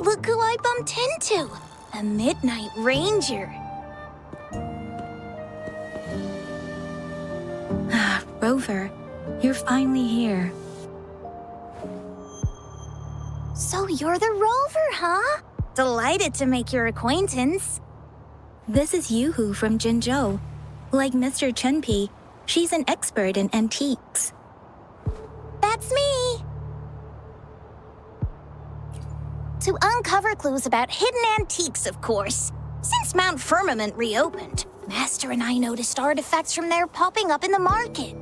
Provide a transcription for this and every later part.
Look who I bumped into! A Midnight Ranger. Ah, Rover, you're finally here. So you're the Rover, huh? Delighted to make your acquaintance. This is Yoo-hoo from Jinzhou. Like Mr. Chunpei, she's an expert in antiques. That's me! To uncover clues about hidden antiques, of course. Since Mount Firmament reopened, Master and I noticed artifacts from there popping up in the market.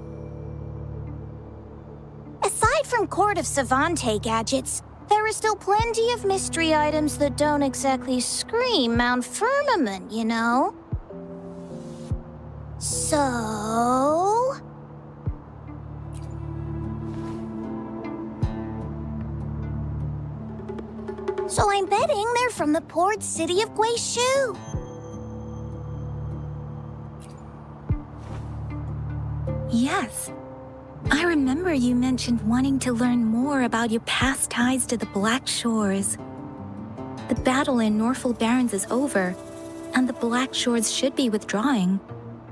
Aside from Court of Savante gadgets, there are still plenty of mystery items that don't exactly scream Mount Firmament, you know? So... So I'm betting they're from the port city of Guizhou. Yes. I remember you mentioned wanting to learn more about your past ties to the Black Shores. The battle in Norfolk Barrens is over, and the Black Shores should be withdrawing.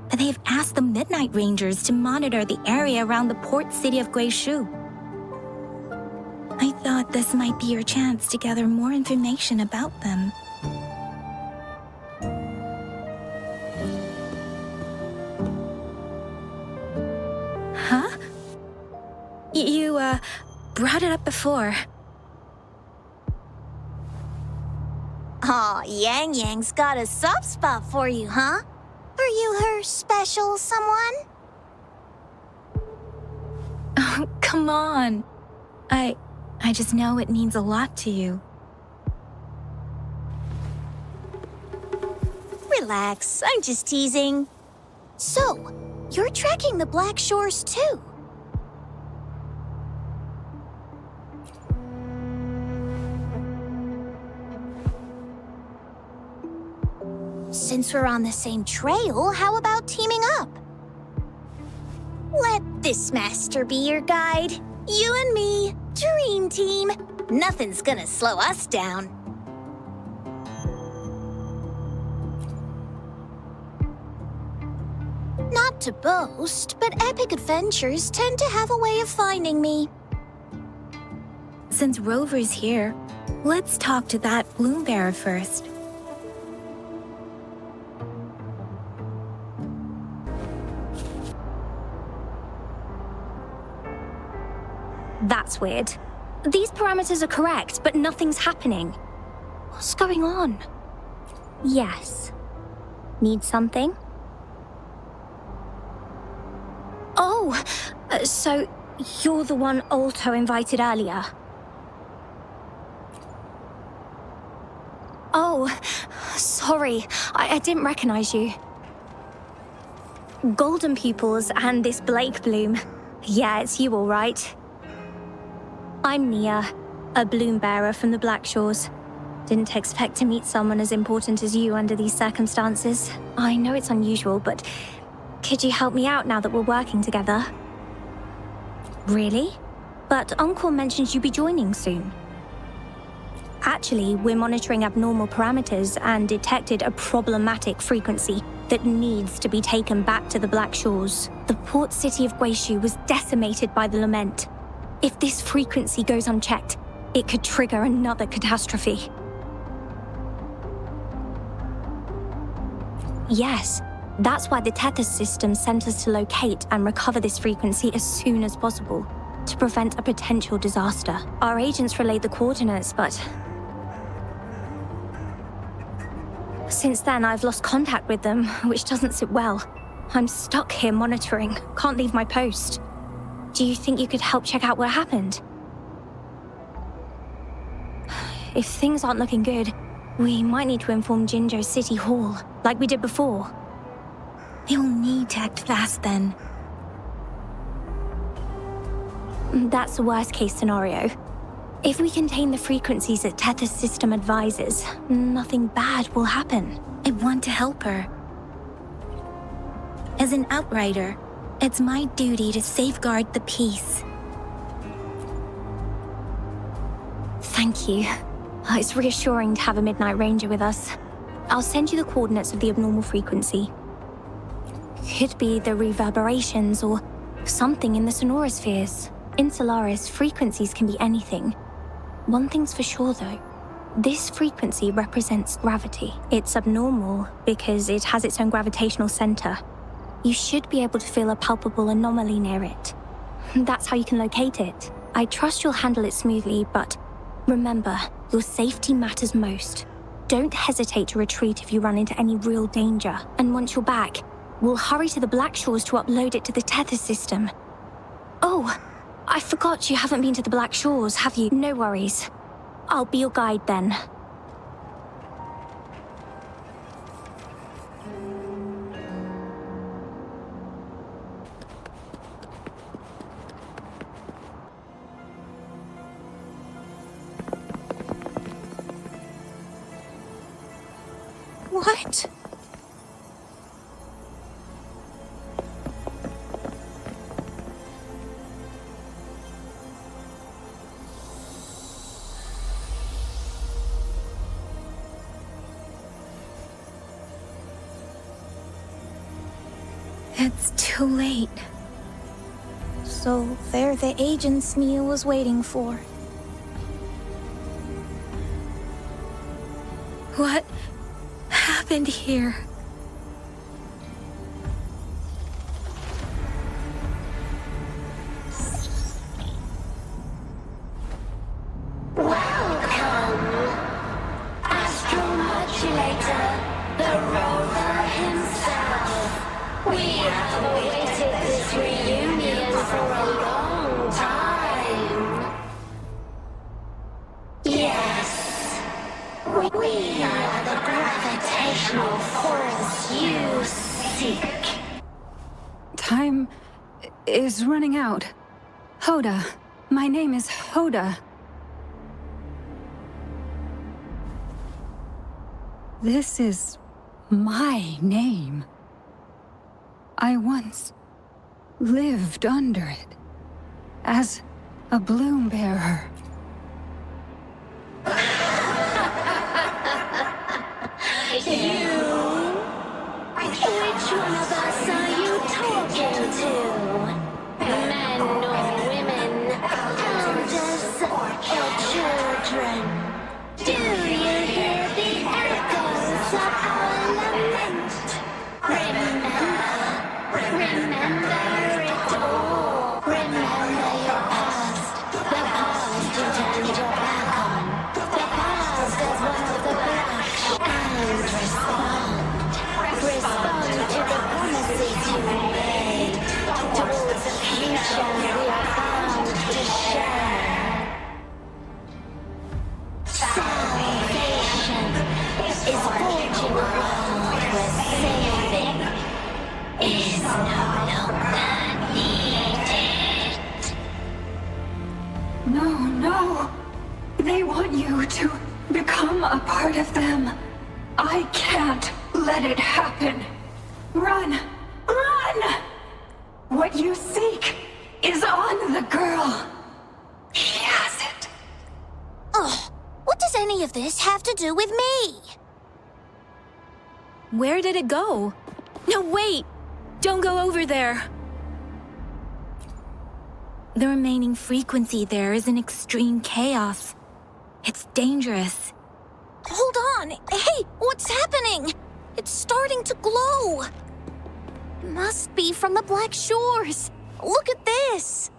But they've asked the Midnight Rangers to monitor the area around the port city of Guizhou. I thought this might be your chance to gather more information about them. Huh? You, brought it up before. Aw, Yang Yang's got a soft spot for you, huh? Are you her special someone? Oh, come on. I just know it means a lot to you. Relax, I'm just teasing. So, you're tracking the Black Shores too? Since we're on the same trail, how about teaming up? Let this master be your guide. You and me, dream team. Nothing's gonna slow us down. Not to boast, but epic adventures tend to have a way of finding me. Since Rover's here, let's talk to that bloom bearer first. That's weird. These parameters are correct, but nothing's happening. What's going on? Yes. Need something? Oh, so you're the one Alto invited earlier. Oh, sorry. I didn't recognize you. Golden pupils and this Blake bloom. Yeah, it's you all right. I'm Nia, a bloom bearer from the Black Shores. Didn't expect to meet someone as important as you under these circumstances. I know it's unusual, but could you help me out now that we're working together? Really? But Uncle mentioned you'd be joining soon. Actually, we're monitoring abnormal parameters and detected a problematic frequency that needs to be taken back to the Black Shores. The port city of Guizhou was decimated by the lament. If this frequency goes unchecked, it could trigger another catastrophe. Yes, that's why the Tethys system sent us to locate and recover this frequency as soon as possible, to prevent a potential disaster. Our agents relayed the coordinates, but since then I've lost contact with them, which doesn't sit well. I'm stuck here monitoring, can't leave my post. Do you think you could help check out what happened? If things aren't looking good, we might need to inform Jinzhou City Hall, like we did before. They'll need to act fast then. That's the worst case scenario. If we contain the frequencies that Tethys system advises, nothing bad will happen. I want to help her. As an outrider, it's my duty to safeguard the peace. Thank you. It's reassuring to have a Midnight Ranger with us. I'll send you the coordinates of the abnormal frequency. Could be the reverberations or something in the sonorospheres. In Solaris, frequencies can be anything. One thing's for sure, though. This frequency represents gravity. It's abnormal because it has its own gravitational center. You should be able to feel a palpable anomaly near it. That's how you can locate it. I trust you'll handle it smoothly, but remember, your safety matters most. Don't hesitate to retreat if you run into any real danger. And once you're back, we'll hurry to the Black Shores to upload it to the tether system. Oh, I forgot you haven't been to the Black Shores, have you? No worries. I'll be your guide then. What? It's too late. So they're the agents Mia was waiting for. What happened here? Time is running out. Hoda. My name is Hoda. This is my name. I once lived under it as a bloom bearer. Which one of us are you talking to? Men or women? Elders or children? Do you hear the echoes of our lament? Remember it all. Remember your past. The past you turned your back on. The past as one of the black. And respond to the promises you made towards the future we are bound to share. Salvation is forging a world where saving is no longer needed. No. They want you to become a part of them. I can't let it happen. Run! What you seek is on the girl. She has it. Ugh, what does any of this have to do with me? Where did it go? No, wait! Don't go over there! The remaining frequency there is in extreme chaos. It's dangerous. Hold on! Hey, what's happening? It's starting to glow! Must be from the Black Shores. Look at this!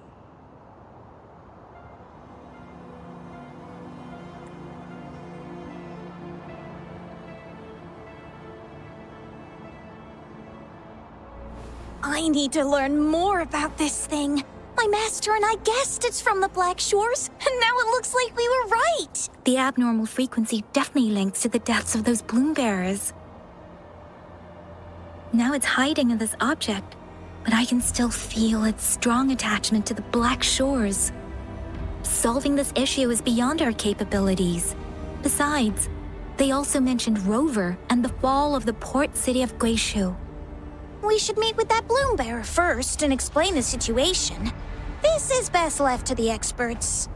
I need to learn more about this thing. My master and I guessed it's from the Black Shores, and now it looks like we were right. The abnormal frequency definitely links to the deaths of those bloom bearers. Now it's hiding in this object, but I can still feel its strong attachment to the Black Shores. Solving this issue is beyond our capabilities. Besides, they also mentioned Rover and the fall of the port city of Guishu. We should meet with that bloom bearer first and explain the situation. This is best left to the experts.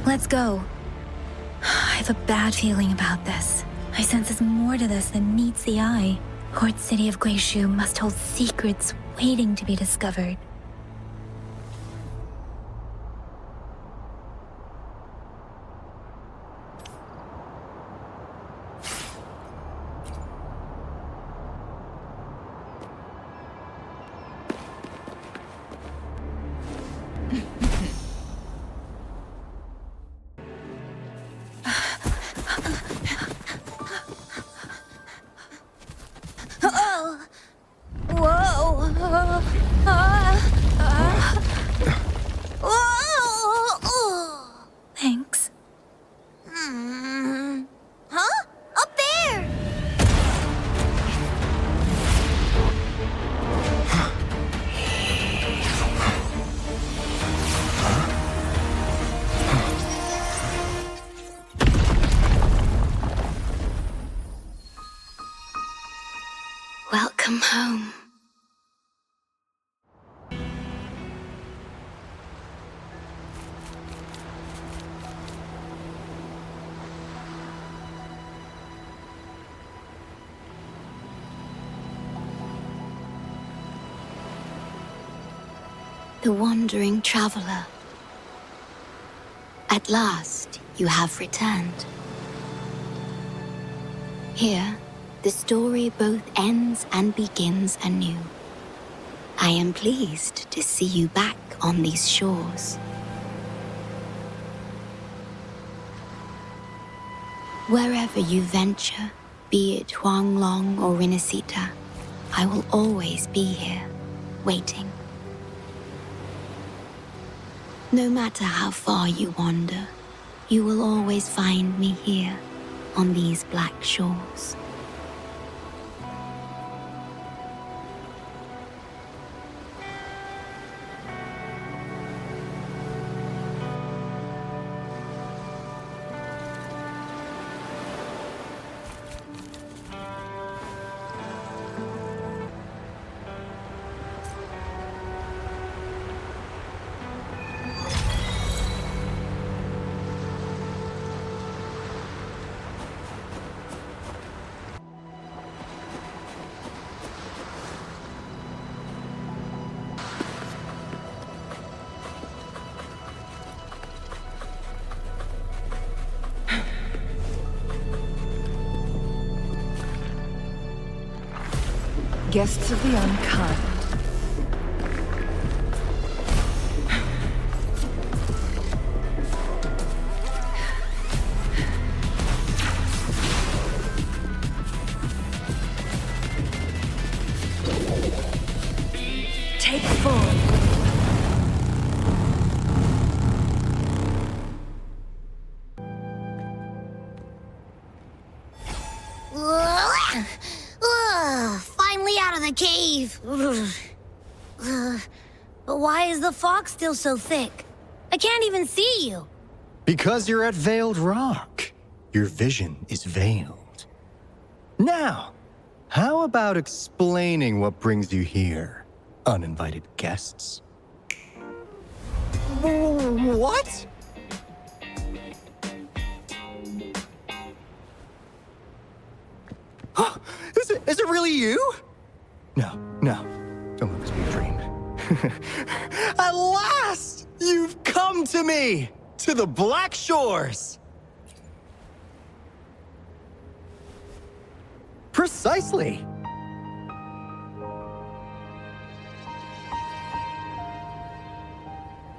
Let's go. I have a bad feeling about this. I sense there's more to this than meets the eye. Port City of Guizhou must hold secrets waiting to be discovered. Thanks. Huh? Up there! Welcome home. The wandering traveler. At last, you have returned. Here, the story both ends and begins anew. I am pleased to see you back on these shores. Wherever you venture, be it Huanglong or Rinasita, I will always be here, waiting. No matter how far you wander, you will always find me here on these black shores. Guests of the unkind. Take full. Finally out of the cave. But why is the fog still so thick? I can't even see you. Because you're at Veiled Rock. Your vision is veiled. Now, how about explaining what brings you here, uninvited guests? What? Is it really you? No, don't let this be a dream. At last, you've come to me, to the Black Shores. Precisely.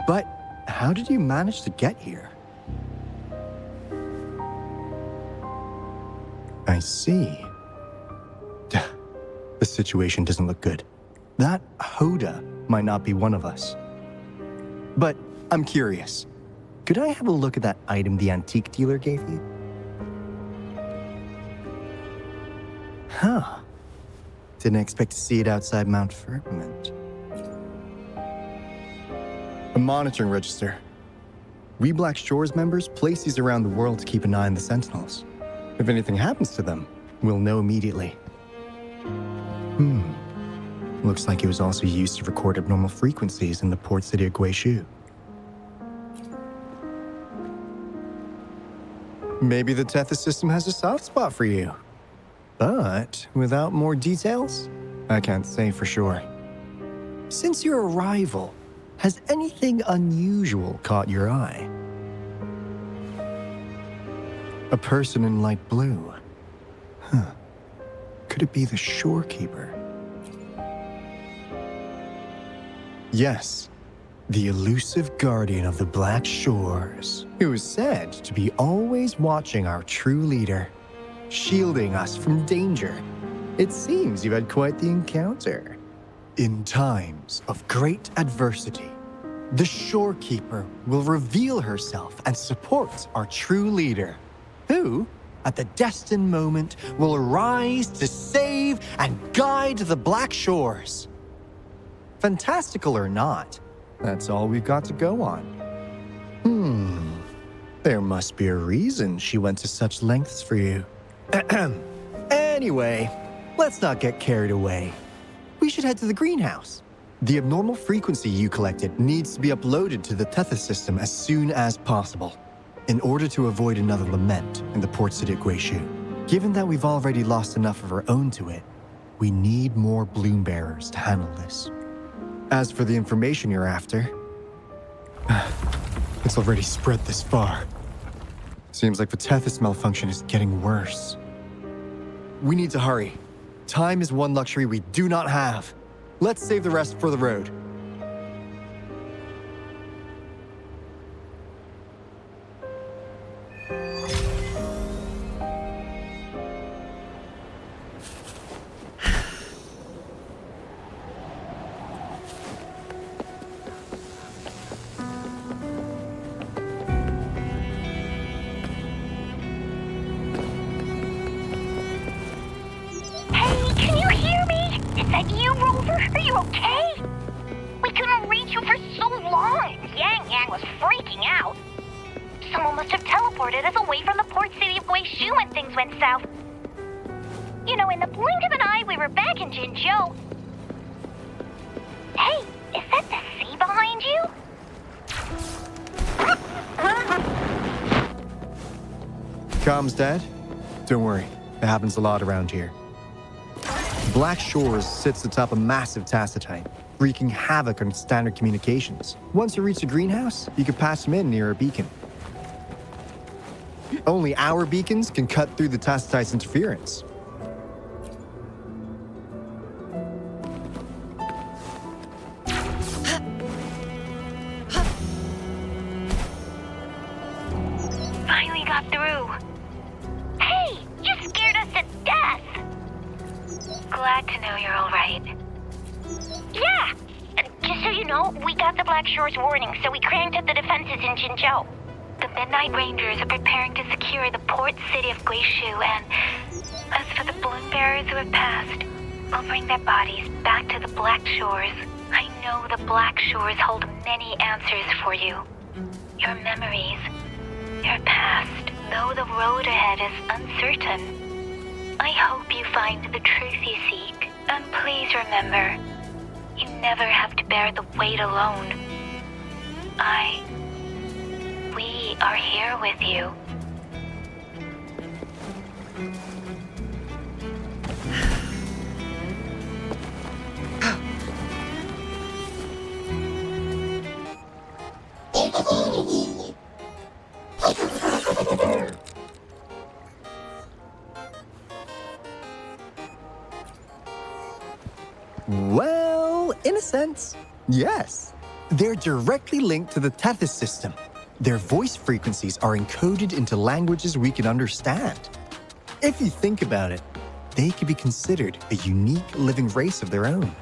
But how did you manage to get here? I see. The situation doesn't look good. That Hoda might not be one of us. But I'm curious. Could I have a look at that item the antique dealer gave you? Huh. Didn't expect to see it outside Mount Firmament. A monitoring register. We Black Shores members place these around the world to keep an eye on the Sentinels. If anything happens to them, we'll know immediately. Looks like it was also used to record abnormal frequencies in the port city of Guizhou. Maybe the Tethys system has a soft spot for you. But without more details, I can't say for sure. Since your arrival, has anything unusual caught your eye? A person in light blue. Huh. Could it be the shorekeeper? Yes, the elusive guardian of the Black Shores, who is said to be always watching our true leader, shielding us from danger. It seems you've had quite the encounter. In times of great adversity, the shorekeeper will reveal herself and support our true leader, who, at the destined moment, will arise to save and guide the Black Shores. Fantastical or not, that's all we've got to go on. There must be a reason she went to such lengths for you. Anyway, let's not get carried away. We should head to the greenhouse. The abnormal frequency you collected needs to be uploaded to the Tethys system as soon as possible, in order to avoid another lament in the port city of Guishu. Given that we've already lost enough of our own to it, we need more bloom bearers to handle this. As for the information you're after, it's already spread this far. Seems like the Tethys malfunction is getting worse. We need to hurry. Time is one luxury we do not have. Let's save the rest for the road. Comms dead? Don't worry, it happens a lot around here. Black Shores sits atop a massive tacitite, wreaking havoc on standard communications. Once you reach the greenhouse, you can pass them in near a beacon. Only our beacons can cut through the tacitite's interference. Warning, so we cranked up the defenses in Jinzhou. The Midnight Rangers are preparing to secure the port city of Guishu, and as for the bloom bearers who have passed, I'll bring their bodies back to the Black Shores. I know the Black Shores hold many answers for you. Your memories, your past, though the road ahead is uncertain. I hope you find the truth you seek, and please remember, you never have to bear the weight alone. We are here with you. Well, in a sense, yes. They're directly linked to the Tethys system. Their voice frequencies are encoded into languages we can understand. If you think about it, they could be considered a unique living race of their own.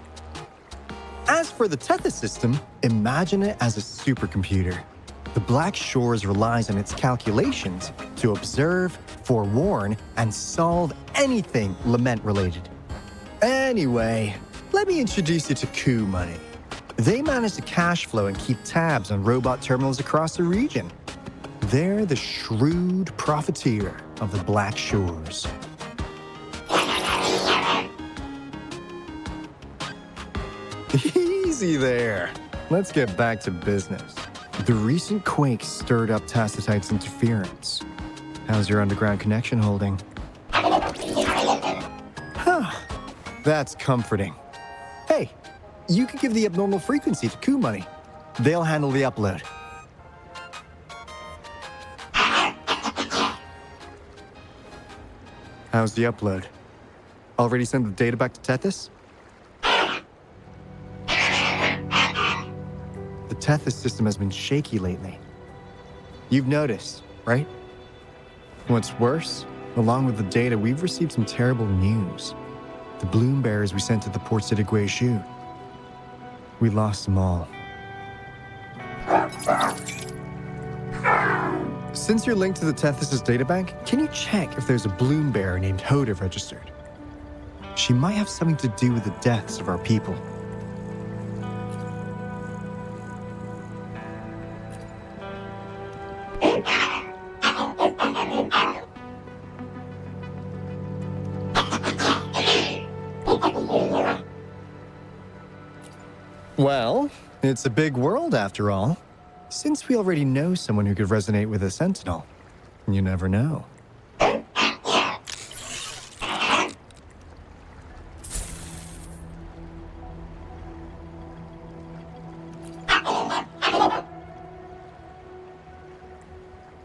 As for the Tethys system, imagine it as a supercomputer. The Black Shores relies on its calculations to observe, forewarn, and solve anything lament-related. Anyway, let me introduce you to Coup Money. They manage to cash flow and keep tabs on robot terminals across the region. They're the shrewd profiteer of the Black Shores. Easy there. Let's get back to business. The recent quake stirred up Tacitite's interference. How's your underground connection holding? Huh. That's comforting. Hey, you could give the abnormal frequency to Coup Money. They'll handle the upload. How's the upload? Already sent the data back to Tethys? The Tethys system has been shaky lately. You've noticed, right? What's worse, along with the data, we've received some terrible news. The bloom bearers we sent to the port city Guishu. We lost them all. Since you're linked to the Tethys' databank, can you check if there's a bloom bearer named Hoda registered? She might have something to do with the deaths of our people. Well, it's a big world after all. Since we already know someone who could resonate with a sentinel, you never know.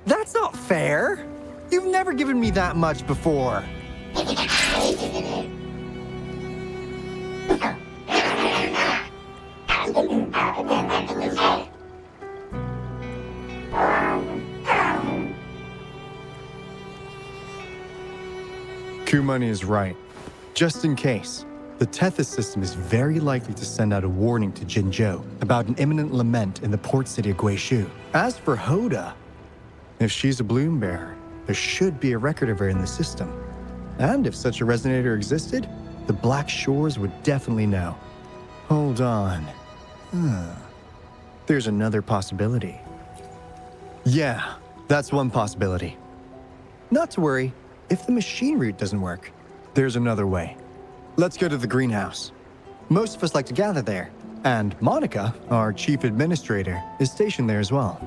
That's not fair. You've never given me that much before. Kumani is right. Just in case, the Tethys system is very likely to send out a warning to Jinzhou about an imminent lament in the port city of Guishu. As for Hoda, if she's a bloom bearer, there should be a record of her in the system. And if such a resonator existed, the Black Shores would definitely know. Hold on. There's another possibility. Yeah, that's one possibility. Not to worry, if the machine route doesn't work, there's another way. Let's go to the greenhouse. Most of us like to gather there, and Monica, our chief administrator, is stationed there as well.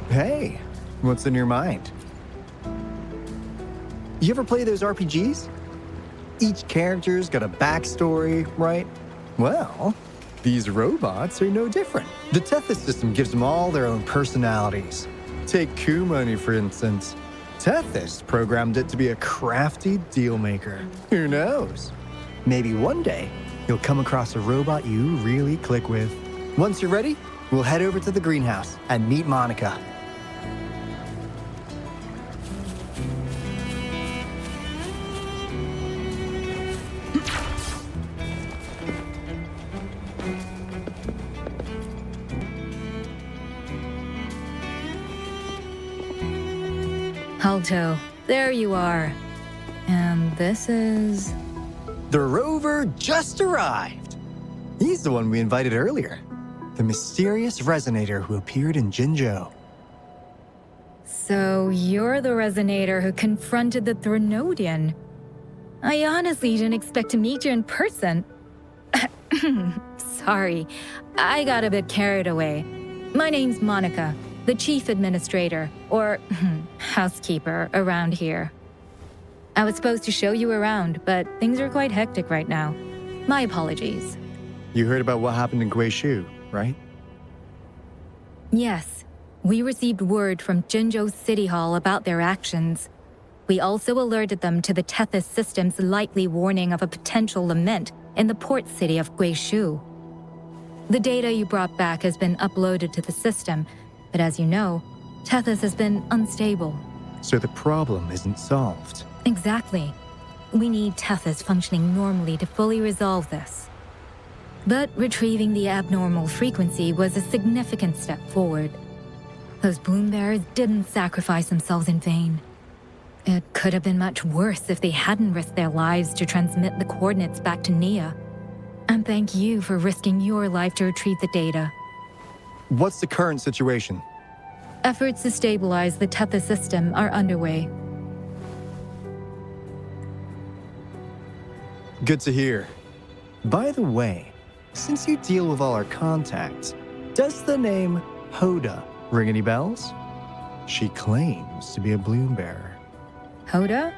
Hey, what's in your mind? You ever play those RPGs? Each character's got a backstory, right? Well, these robots are no different. The Tethys system gives them all their own personalities. Take Kumani, for instance. Tethys programmed it to be a crafty deal maker. Who knows? Maybe one day, you'll come across a robot you really click with. Once you're ready, we'll head over to the greenhouse and meet Monica. Alto, there you are. And this is... The rover just arrived. He's the one we invited earlier. The mysterious resonator who appeared in Jinzhou. So you're the resonator who confronted the Threnodian. I honestly didn't expect to meet you in person. Sorry, I got a bit carried away. My name's Monica, the chief administrator, or housekeeper around here. I was supposed to show you around, but things are quite hectic right now. My apologies. You heard about what happened in Guishu, right? Yes, we received word from Jinzhou City Hall about their actions. We also alerted them to the Tethys system's likely warning of a potential lament in the port city of Guishu. The data you brought back has been uploaded to the system, but as you know, Tethys has been unstable. So the problem isn't solved. Exactly. We need Tethys functioning normally to fully resolve this. But retrieving the abnormal frequency was a significant step forward. Those bloom bearers didn't sacrifice themselves in vain. It could have been much worse if they hadn't risked their lives to transmit the coordinates back to Nia. And thank you for risking your life to retrieve the data. What's the current situation? Efforts to stabilize the Tethys system are underway. Good to hear. By the way, since you deal with all our contacts, does the name Hoda ring any bells? She claims to be a bloom bearer. Hoda?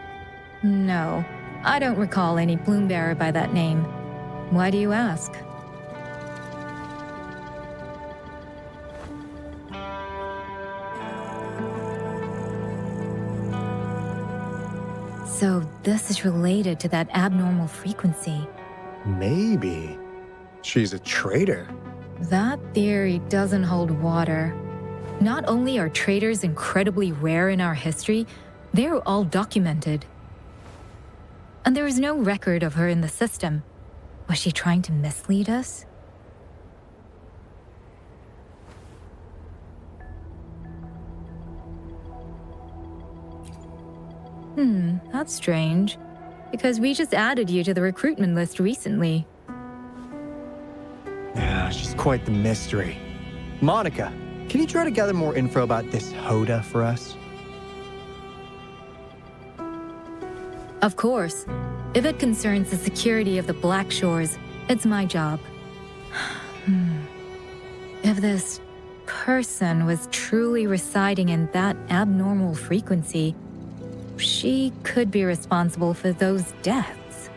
No, I don't recall any bloom bearer by that name. Why do you ask? So this is related to that abnormal frequency. Maybe. She's a traitor. That theory doesn't hold water. Not only are traitors incredibly rare in our history, they're all documented. And there is no record of her in the system. Was she trying to mislead us? That's strange. Because we just added you to the recruitment list recently. Yeah, she's quite the mystery. Monica, can you try to gather more info about this Hoda for us? Of course. If it concerns the security of the Black Shores, it's my job. If this person was truly residing in that abnormal frequency, she could be responsible for those deaths.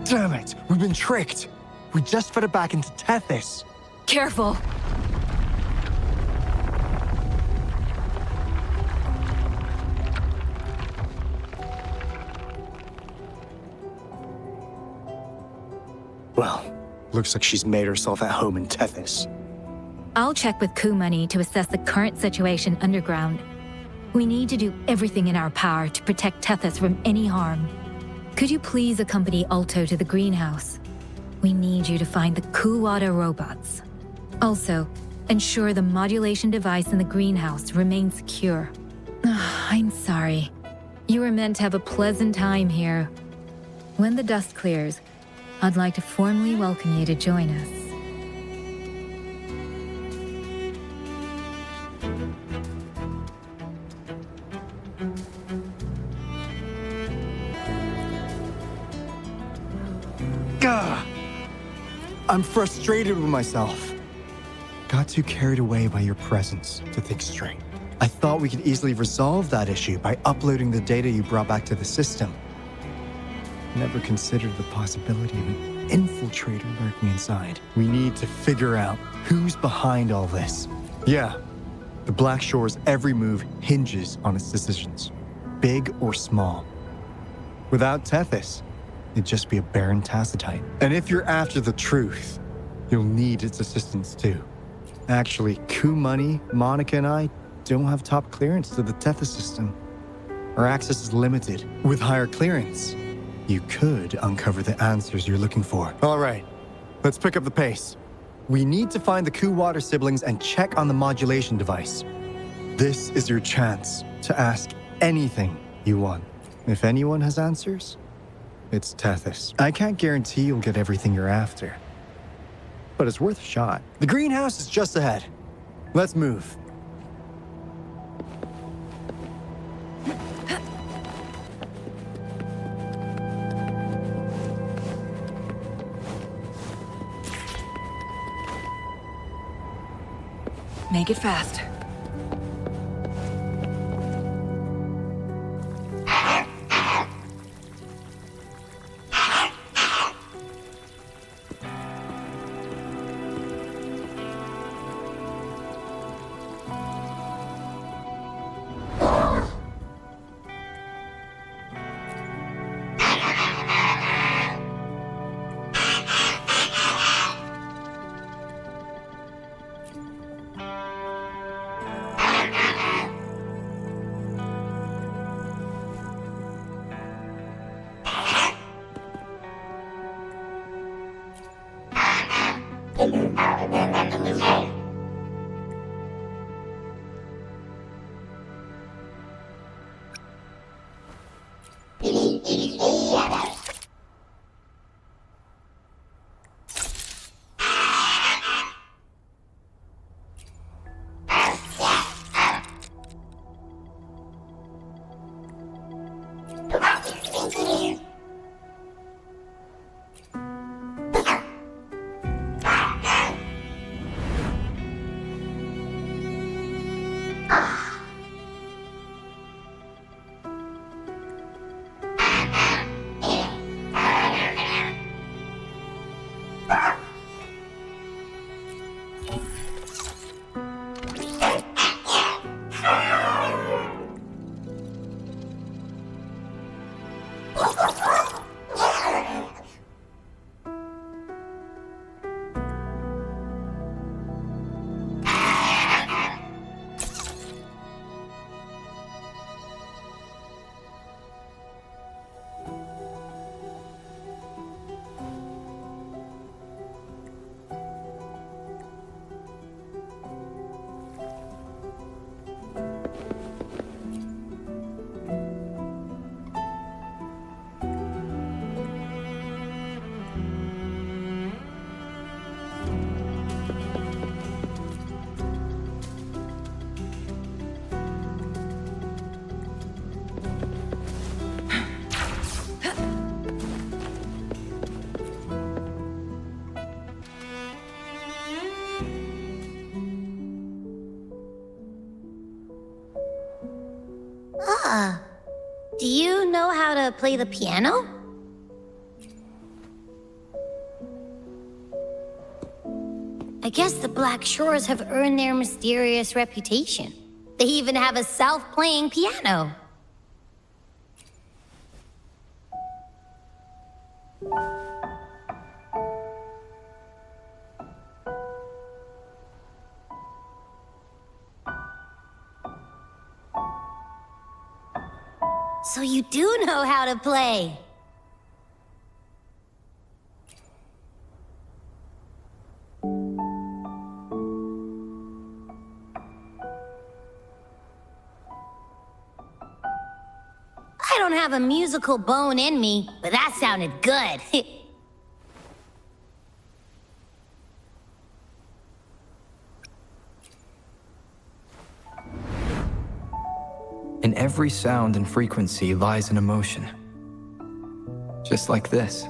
Damn it! We've been tricked! We just fed it back into Tethys. Careful! Well, looks like she's made herself at home in Tethys. I'll check with Coup Money to assess the current situation underground. We need to do everything in our power to protect Tethys from any harm. Could you please accompany Alto to the greenhouse? We need you to find the Kuwata robots. Also, ensure the modulation device in the greenhouse remains secure. I'm sorry. You were meant to have a pleasant time here. When the dust clears, I'd like to formally welcome you to join us. Gah! I'm frustrated with myself. Got too carried away by your presence to think straight. I thought we could easily resolve that issue by uploading the data you brought back to the system. Never considered the possibility of an infiltrator lurking inside. We need to figure out who's behind all this. Yeah, the Black Shore's every move hinges on its decisions, big or small. Without Tethys, it'd just be a barren tacitite. And if you're after the truth, you'll need its assistance too. Actually, Coup Money, Monica, and I don't have top clearance to the Tethys system. Our access is limited. With higher clearance, you could uncover the answers you're looking for. All right, let's pick up the pace. We need to find the Kuwata siblings and check on the modulation device. This is your chance to ask anything you want. If anyone has answers, it's Tethys. I can't guarantee you'll get everything you're after, but it's worth a shot. The greenhouse is just ahead. Let's move. Make it fast. Do you know how to play the piano? I guess the Black Shores have earned their mysterious reputation. They even have a self-playing piano. So you do know how to play. I don't have a musical bone in me, but that sounded good. In every sound and frequency lies an emotion. Just like this.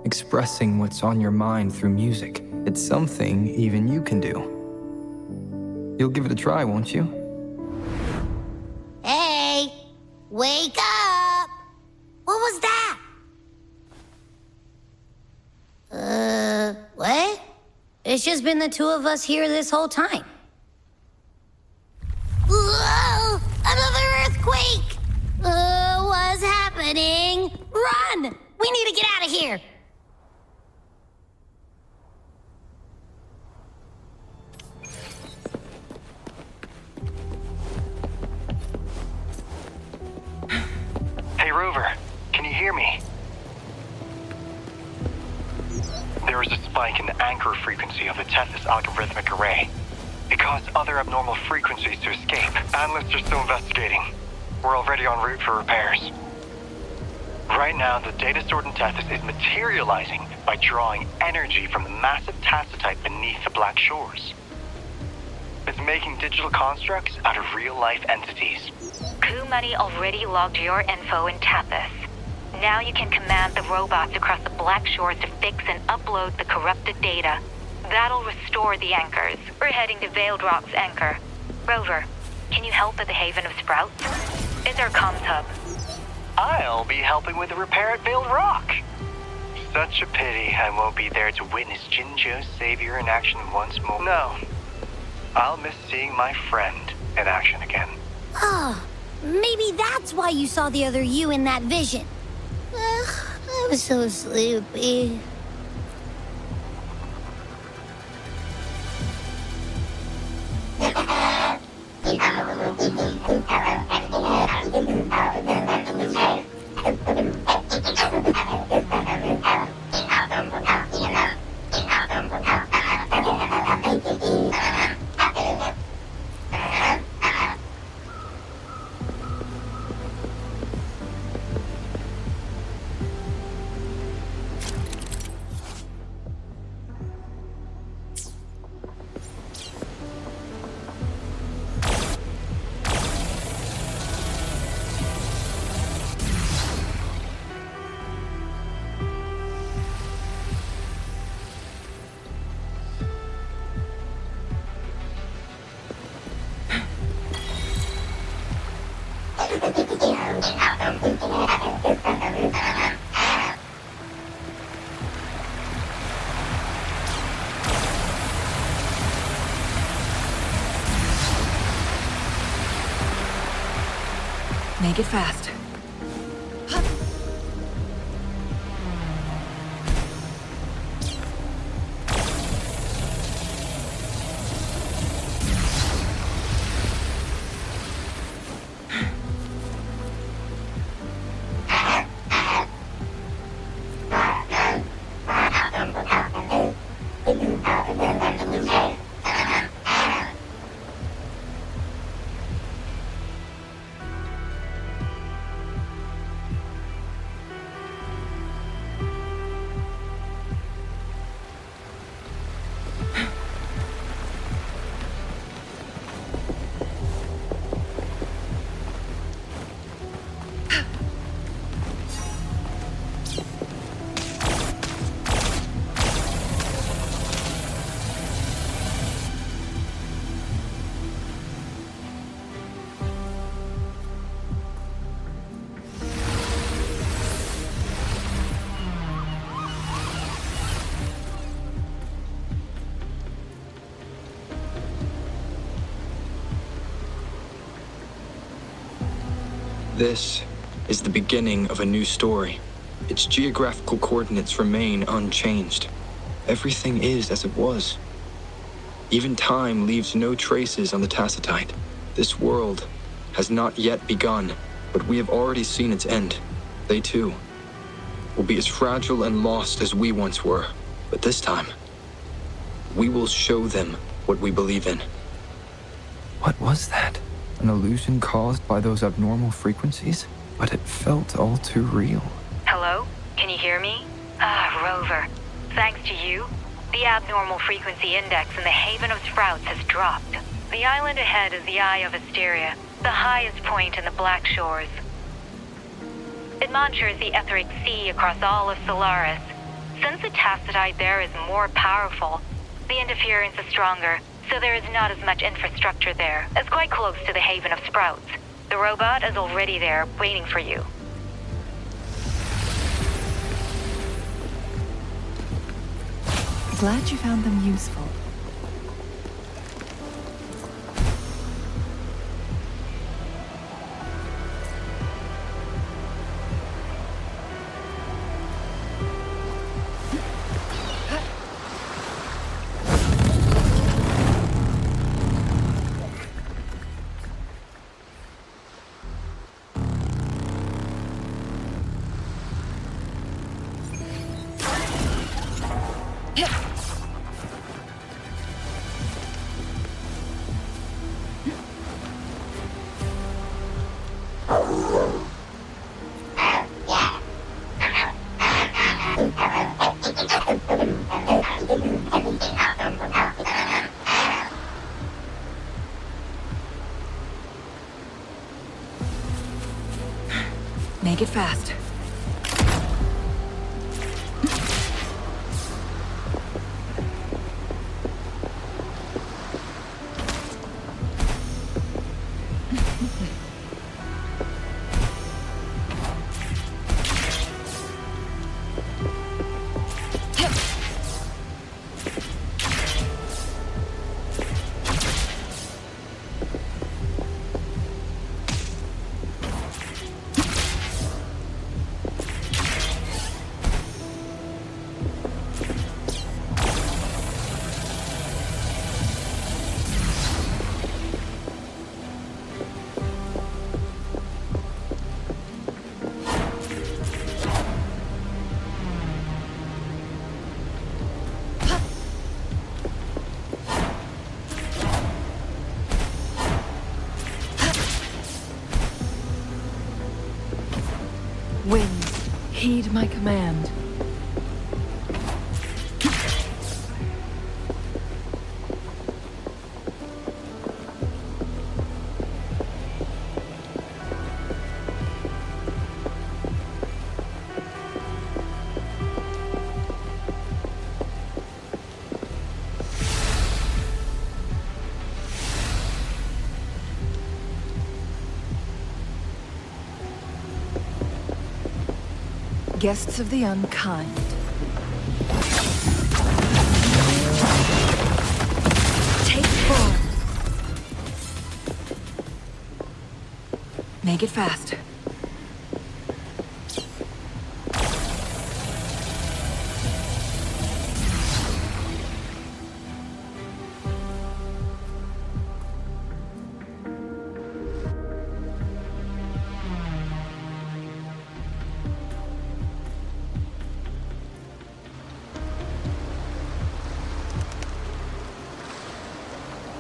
Expressing what's on your mind through music. It's something even you can do. You'll give it a try, won't you? Hey, wake up! What was that? What? It's just been the two of us here this whole time. Whoa! Another earthquake! What's happening? Run! We need to get out of here! Hey, Rover, can you hear me? There is a spike in the anchor frequency of the Tethys algorithmic array. It caused other abnormal frequencies to escape. Analysts are still investigating. We're already en route for repairs. Right now, the data stored in Tethys is materializing by drawing energy from the massive tacitite beneath the Black Shores. It's making digital constructs out of real-life entities. Coup Money already logged your info in Tethys. Now you can command the robots across the Black Shores to fix and upload the corrupted data. That'll restore the anchors. We're heading to Veiled Rock's anchor. Rover, can you help at the Haven of Sprouts? It's our comms hub. I'll be helping with the repair at Veiled Rock. Such a pity I won't be there to witness Jinjo's savior in action once more. No, I'll miss seeing my friend in action again. Oh, maybe that's why you saw the other you in that vision. I'm so sleepy. Make it fast. This is the beginning of a new story. Its geographical coordinates remain unchanged. Everything is as it was. Even time leaves no traces on the Tacitite. This world has not yet begun, but we have already seen its end. They too will be as fragile and lost as we once were. But this time, we will show them what we believe in. What was that? An illusion caused by those abnormal frequencies? But it felt all too real. Hello? Can you hear me? Rover. Thanks to you, the abnormal frequency index in the Haven of Sprouts has dropped. The island ahead is the Eye of Asteria, the highest point in the Black Shores. It monitors the etheric sea across all of Solaris. Since the Tacitite there is more powerful, the interference is stronger, so there is not as much infrastructure there. It's quite close to the Haven of Sprouts. The robot is already there, waiting for you. Glad you found them useful. Make it fast. Winds, heed my command. Guests of the unkind. Take form. Make it fast.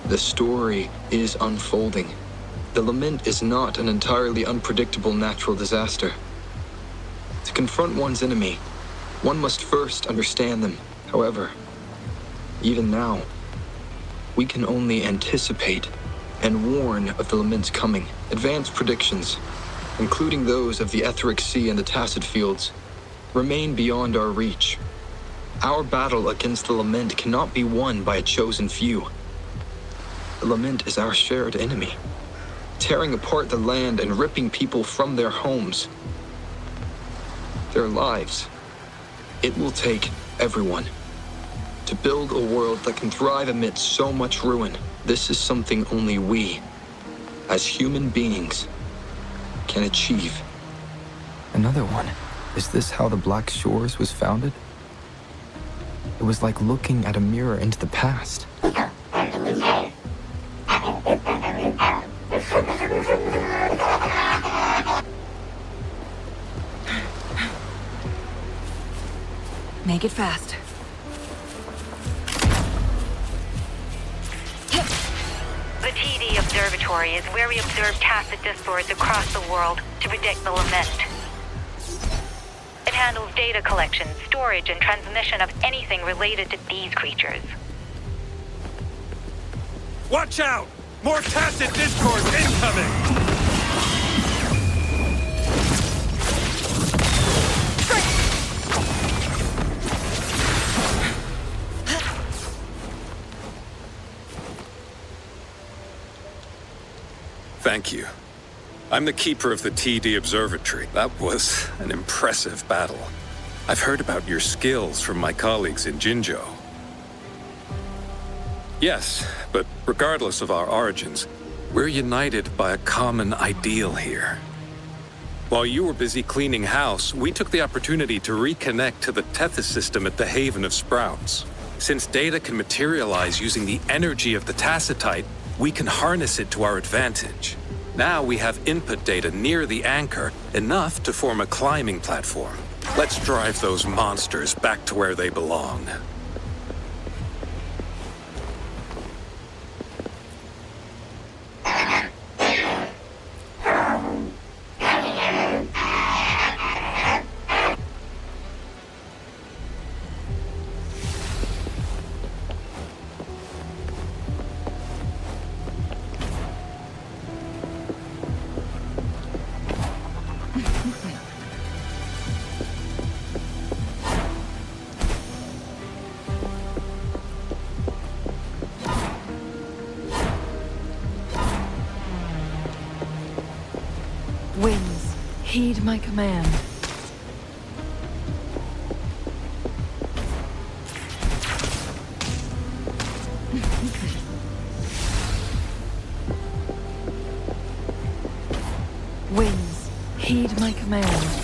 The story is unfolding. The lament is not an entirely unpredictable natural disaster. To confront one's enemy, one must first understand them. However, even now, we can only anticipate and warn of the lament's coming. Advanced predictions, including those of the etheric sea and the tacit fields, remain beyond our reach. Our battle against the lament cannot be won by a chosen few. The lament is our shared enemy, tearing apart the land and ripping people from their homes, their lives. It will take everyone to build a world that can thrive amidst so much ruin. This is something only we, as human beings, can achieve. Another one. Is this how the Black Shores was founded? It was like looking at a mirror into the past. Make it fast. The TD Observatory is where we observe tacit discords across the world to predict the lament. It handles data collection, storage, and transmission of anything related to these creatures. Watch out! More tacit discords incoming! Thank you. I'm the keeper of the TD Observatory. That was an impressive battle. I've heard about your skills from my colleagues in Jinzhou. Yes, but regardless of our origins, we're united by a common ideal here. While you were busy cleaning house, we took the opportunity to reconnect to the Tethys system at the Haven of Sprouts. Since data can materialize using the energy of the tacitite, we can harness it to our advantage. Now we have input data near the anchor, enough to form a climbing platform. Let's drive those monsters back to where they belong. Winds, heed my command. Winds, heed my command.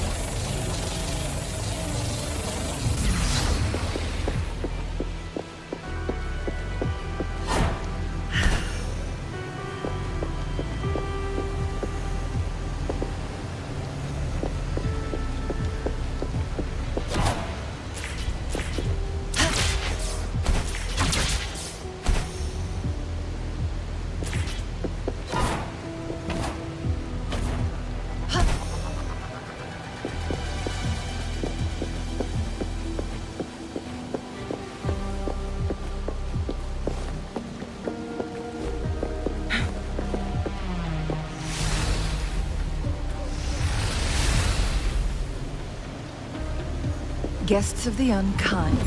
Guests of the unkind.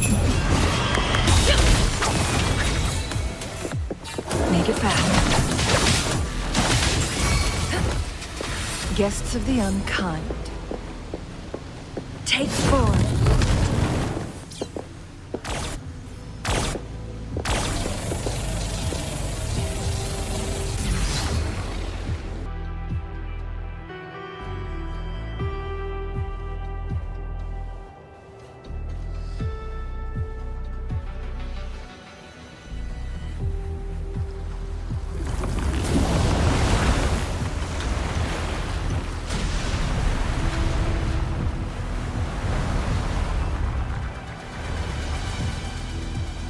Make it fast. Guests of the unkind. Take form.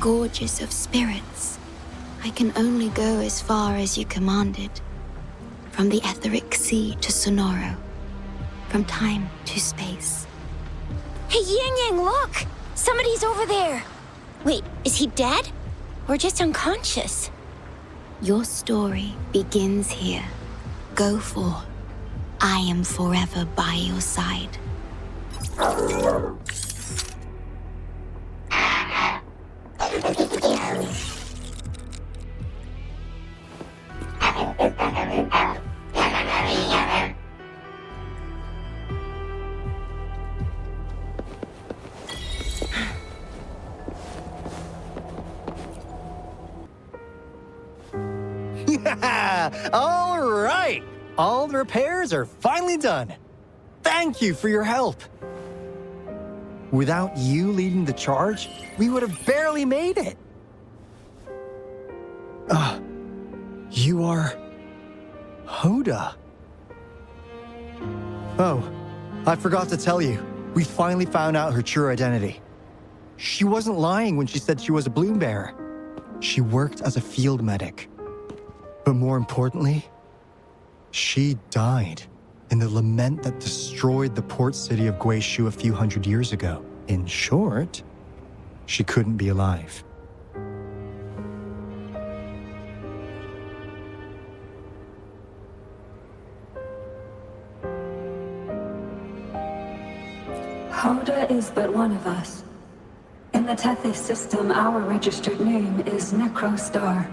Gorges of spirits, I can only go as far as you commanded. From the etheric sea to Sonoro, from time to space. Hey, Yang Yang, look! Somebody's over there! Wait, is he dead? Or just unconscious? Your story begins here. Go forth. I am forever by your side. All right! All the repairs are finally done. Thank you for your help. Without you leading the charge, we would have barely made it. You are... Hoda. Oh, I forgot to tell you. We finally found out her true identity. She wasn't lying when she said she was a bloom bearer. She worked as a field medic. But more importantly, she died in the lament that destroyed the port city of Guizhou a few hundred years ago. In short, she couldn't be alive. Hoda is but one of us. In the Tethys system, our registered name is Necrostar.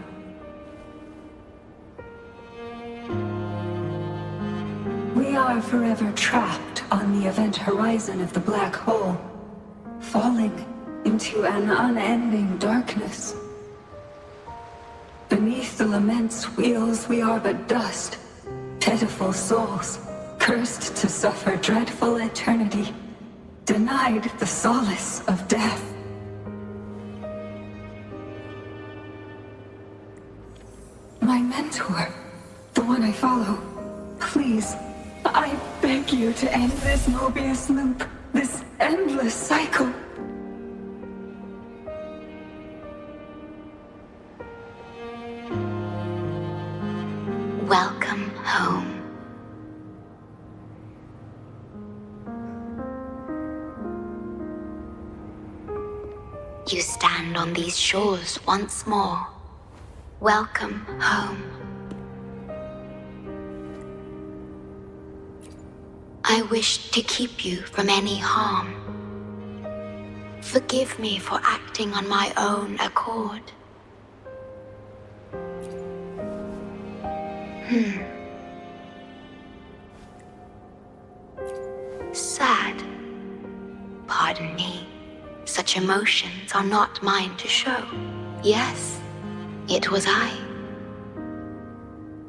We are forever trapped on the event horizon of the black hole, falling into an unending darkness. Beneath the lament's wheels, we are but dust, pitiful souls, cursed to suffer dreadful eternity, denied the solace of death. My mentor, the one I follow, please, I beg you to end this Mobius loop, this endless cycle. Welcome home. You stand on these shores once more. Welcome home. I wish to keep you from any harm. Forgive me for acting on my own accord. Sad. Pardon me. Such emotions are not mine to show. Yes, it was I.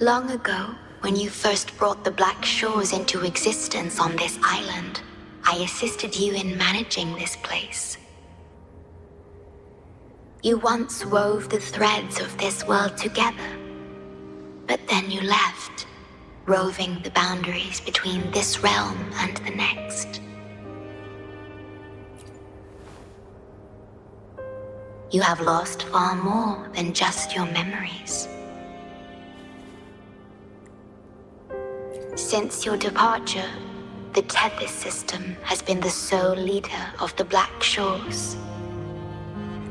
Long ago, when you first brought the Black Shores into existence on this island, I assisted you in managing this place. You once wove the threads of this world together, but then you left, roving the boundaries between this realm and the next. You have lost far more than just your memories. Since your departure, the Tethys system has been the sole leader of the Black Shores.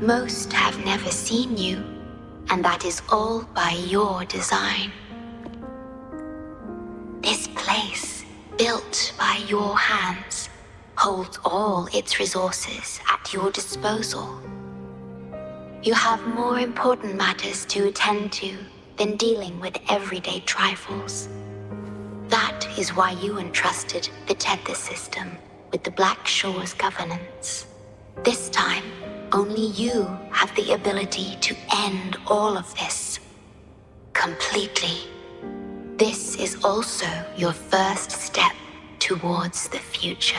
Most have never seen you, and that is all by your design. This place, built by your hands, holds all its resources at your disposal. You have more important matters to attend to than dealing with everyday trifles. That is why you entrusted the Tethys system with the Black Shores governance. This time, only you have the ability to end all of this. Completely. This is also your first step towards the future.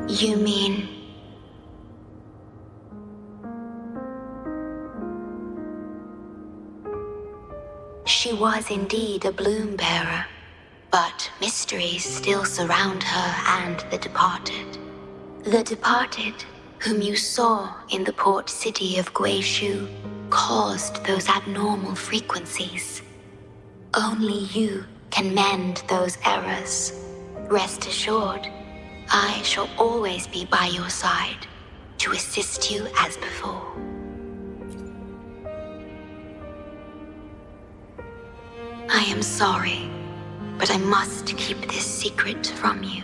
You mean... She was indeed a bloom bearer, but mysteries still surround her and the departed. The departed, whom you saw in the port city of Guizhou, caused those abnormal frequencies. Only you can mend those errors. Rest assured, I shall always be by your side to assist you as before. I am sorry, but I must keep this secret from you.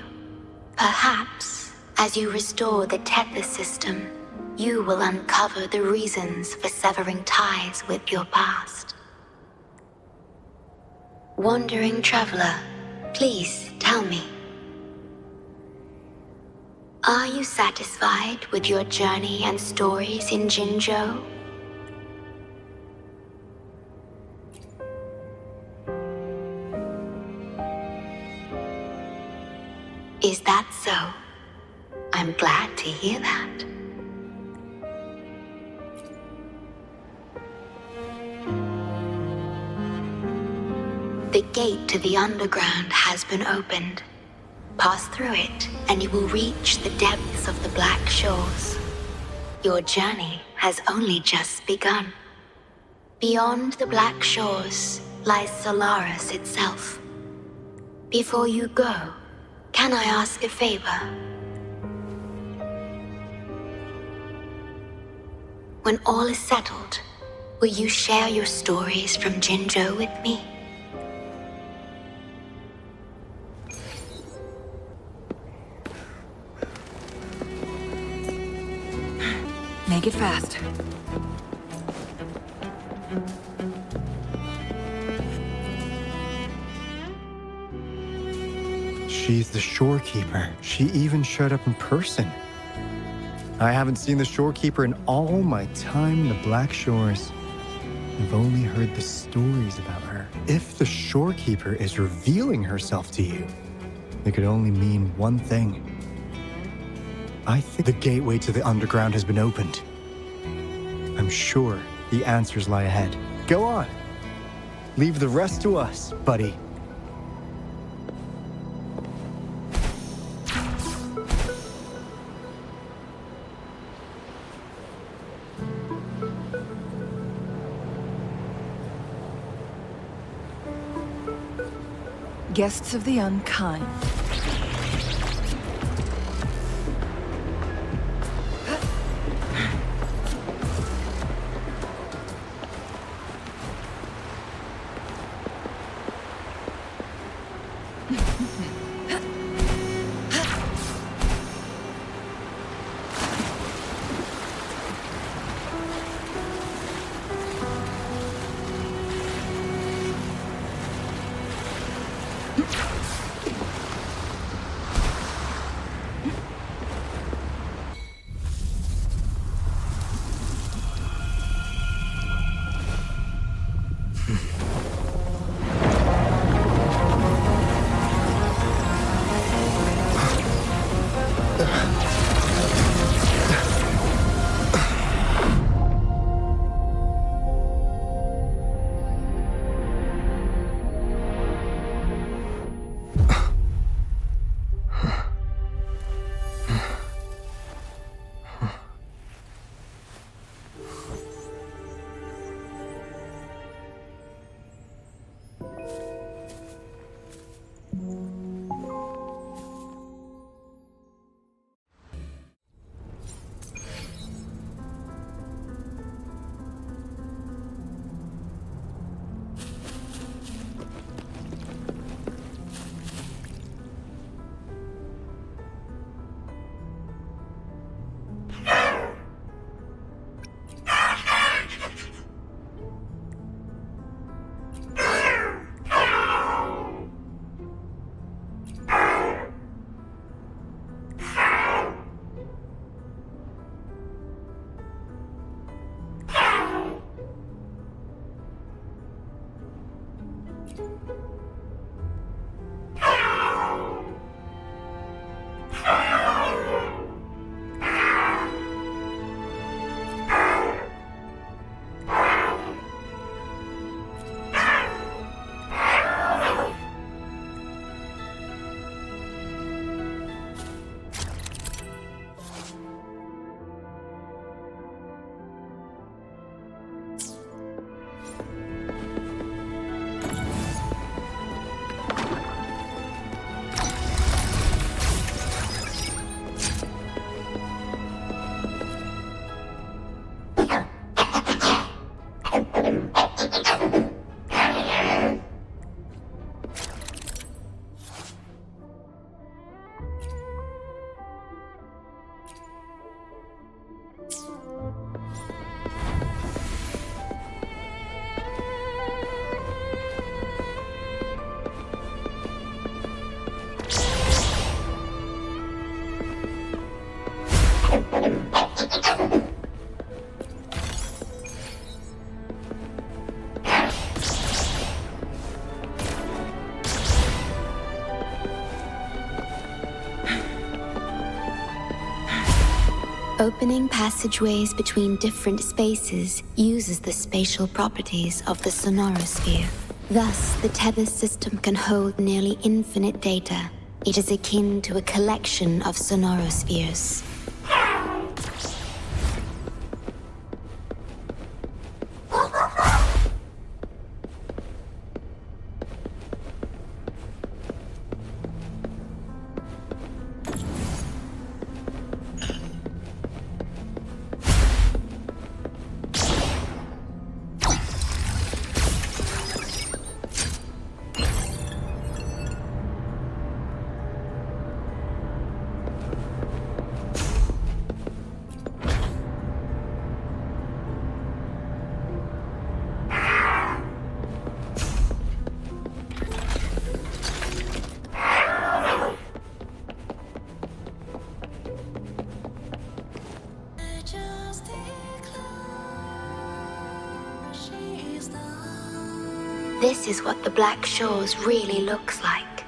Perhaps, as you restore the Tethys system, you will uncover the reasons for severing ties with your past. Wandering traveler, please tell me. Are you satisfied with your journey and stories in Jinzhou? gate to the underground has been opened. Pass through it, and you will reach the depths of the Black Shores. Your journey has only just begun. Beyond the Black Shores lies Solaris itself. Before you go, can I ask a favor? When all is settled, will you share your stories from Jinzhou with me? Make it fast. She's the shorekeeper. She even showed up in person. I haven't seen the shorekeeper in all my time in the Black Shores. I've only heard the stories about her. If the shorekeeper is revealing herself to you, it could only mean one thing. I think the gateway to the underground has been opened. I'm sure the answers lie ahead. Go on. Leave the rest to us, buddy. Guests of the unkind. Opening passageways between different spaces uses the spatial properties of the sonorosphere. Thus, the tether system can hold nearly infinite data. It is akin to a collection of sonorospheres. This is what the Black Shores really looks like.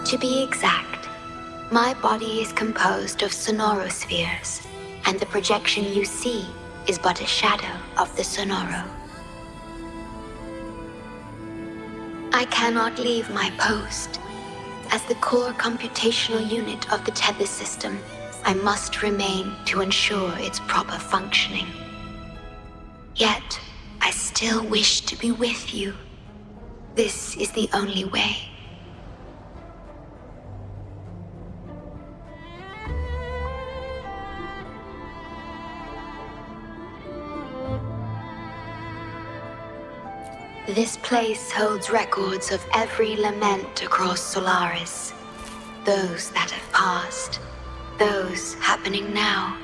To be exact, my body is composed of sonorospheres, and the projection you see is but a shadow of the sonoro. I cannot leave my post. As the core computational unit of the tether system, I must remain to ensure its proper functioning. Yet, I still wish to be with you. This is the only way. This place holds records of every lament across Solaris. Those that have passed, those happening now,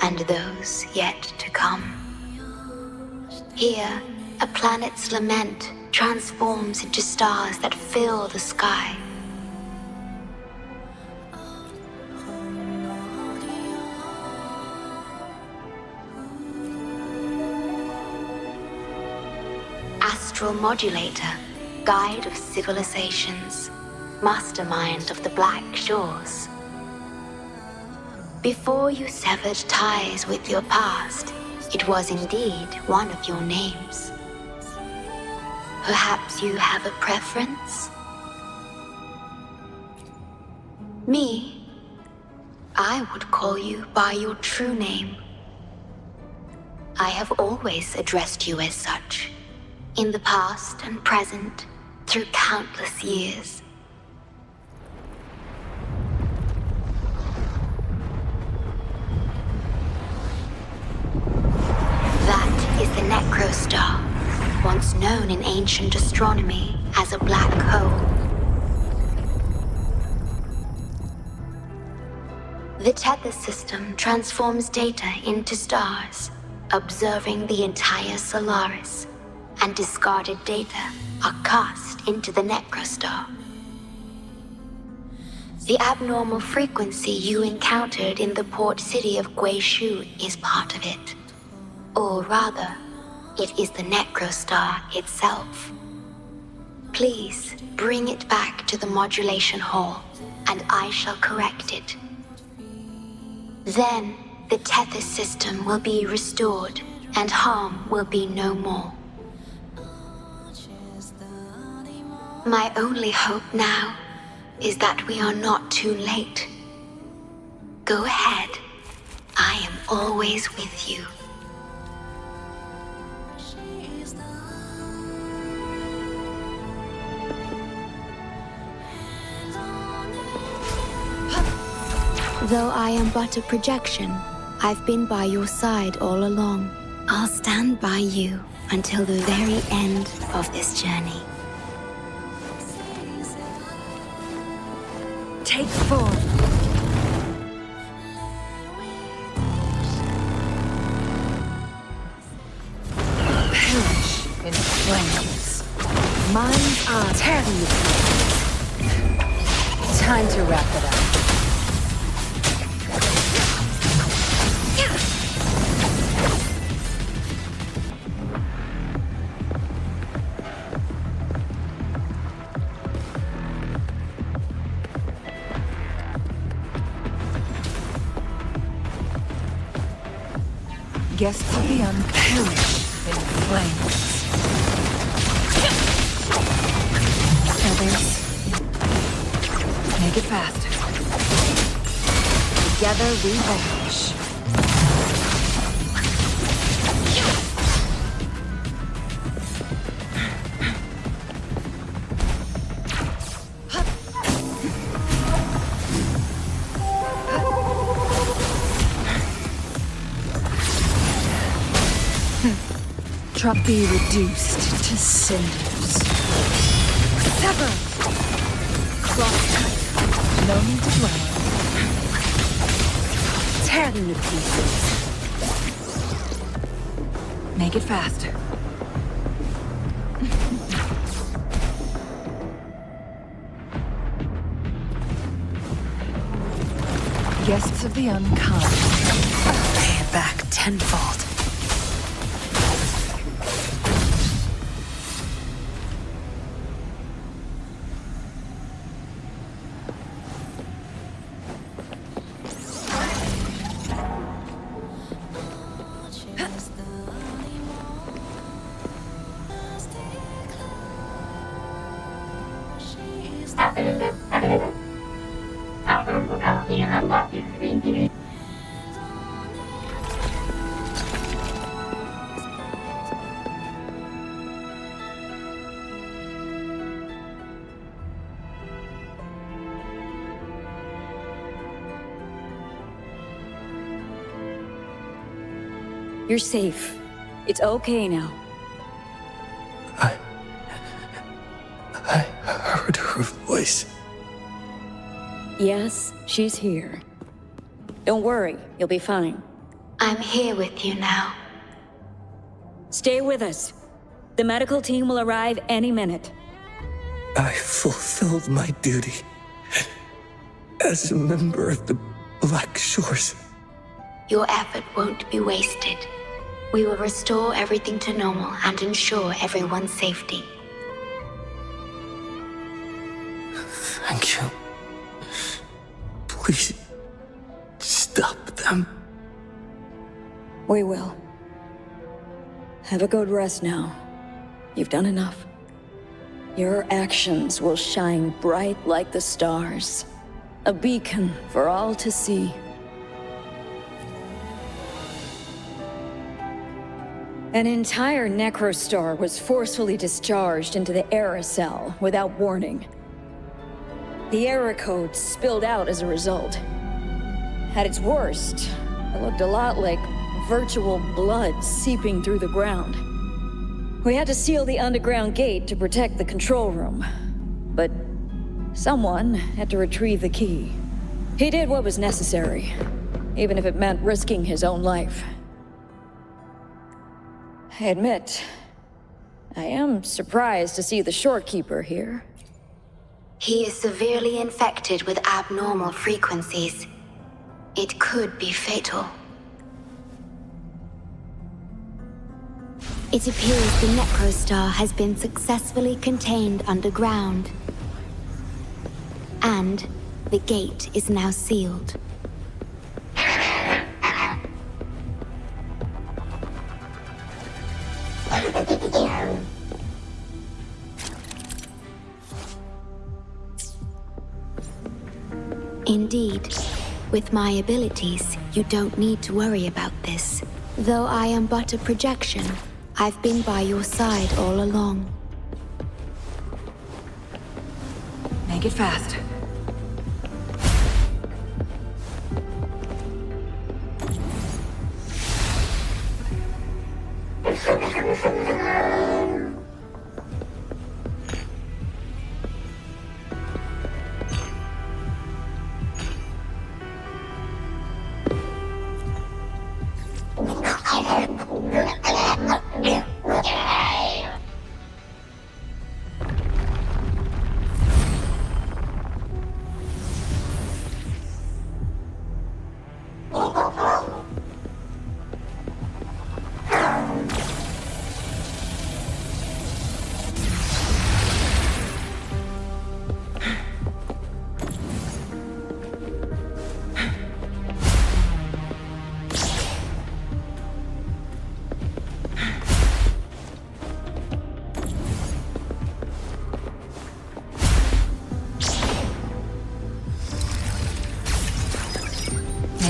and those yet to come. Here, a planet's lament transforms into stars that fill the sky. Astral Modulator, Guide of Civilizations, Mastermind of the Black Shores. Before you severed ties with your past, it was indeed one of your names. Perhaps you have a preference? Me? I would call you by your true name. I have always addressed you as such, in the past and present, through countless years. That is the Necrostar, once known in ancient astronomy as a black hole. The tether system transforms data into stars, observing the entire Solaris, and discarded data are cast into the Necrostar. The abnormal frequency you encountered in the port city of Guishu is part of it. Or rather, it is the Necrostar itself. Please bring it back to the modulation hall, and I shall correct it. Then, the tether system will be restored, and harm will be no more. My only hope now is that we are not too late. Go ahead. I am always with you. Though I am but a projection, I've been by your side all along. I'll stand by you until the very end of this journey. Take form. Perish in flames. Minds are tearing. Time to wrap it up. Guests of the perish in flames. Others, make it fast. Together we vanish. Truck be reduced to cinders. Sever! Cloth cut. No need to dwell on. Tear them to pieces. Make it faster. Guests of the unkind. Pay it back tenfold. You're safe. It's okay now. I heard her voice. Yes, she's here. Don't worry, you'll be fine. I'm here with you now. Stay with us. The medical team will arrive any minute. I fulfilled my duty as a member of the Black Shores. Your effort won't be wasted. We will restore everything to normal and ensure everyone's safety. Thank you. Please, stop them. We will. Have a good rest now. You've done enough. Your actions will shine bright like the stars. A beacon for all to see. An entire necrostar was forcefully discharged into the Era cell without warning. The Era code spilled out as a result. At its worst, it looked a lot like virtual blood seeping through the ground. We had to seal the underground gate to protect the control room. But someone had to retrieve the key. He did what was necessary, even if it meant risking his own life. I admit, I am surprised to see the Shorekeeper here. He is severely infected with abnormal frequencies. It could be fatal. It appears the Necrostar has been successfully contained underground. And the gate is now sealed. Indeed, with my abilities, you don't need to worry about this. Though I am but a projection, I've been by your side all along. Make it fast.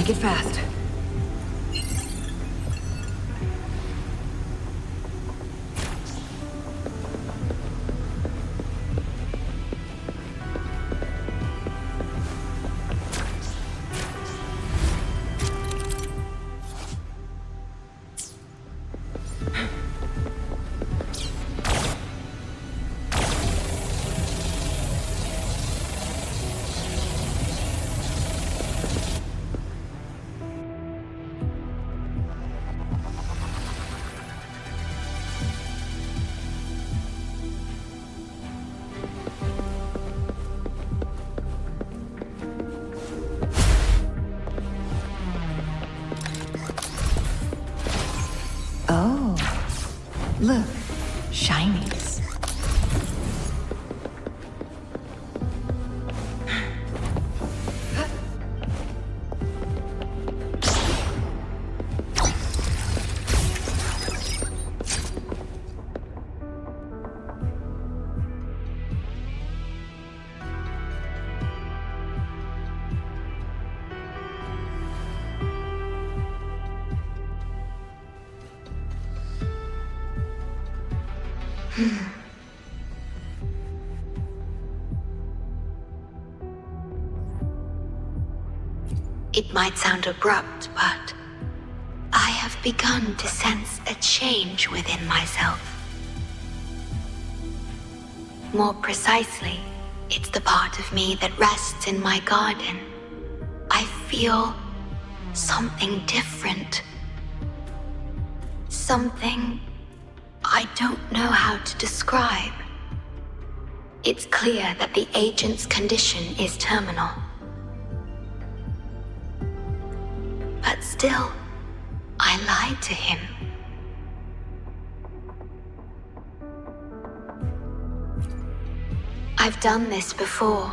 Make it fast. Oh, look, shinies. It might sound abrupt, but I have begun to sense a change within myself. More precisely, it's the part of me that rests in my garden. I feel something different. Something I don't know how to describe. It's clear that the agent's condition is terminal. But still, I lied to him. I've done this before,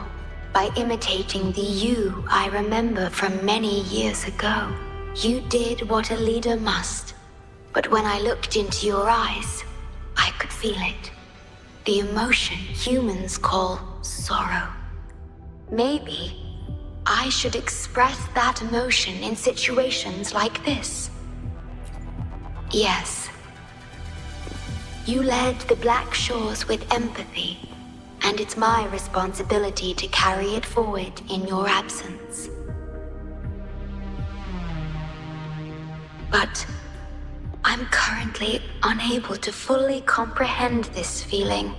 by imitating the you I remember from many years ago. You did what a leader must, but when I looked into your eyes, I could feel it. The emotion humans call sorrow. Maybe I should express that emotion in situations like this. Yes. You led the Black Shores with empathy, and it's my responsibility to carry it forward in your absence. But I'm currently unable to fully comprehend this feeling.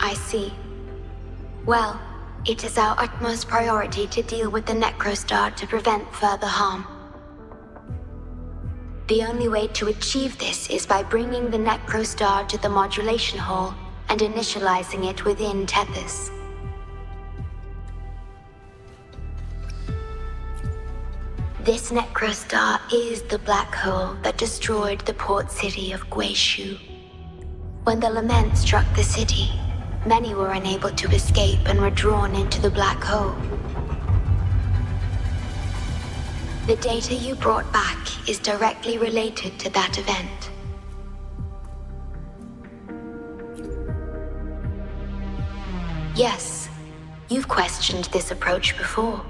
I see. Well, it is our utmost priority to deal with the Necrostar to prevent further harm. The only way to achieve this is by bringing the Necrostar to the modulation hall and initializing it within Tethys. This Necrostar is the black hole that destroyed the port city of Guishu. When the lament struck the city, many were unable to escape and were drawn into the black hole. The data you brought back is directly related to that event. Yes, you've questioned this approach before.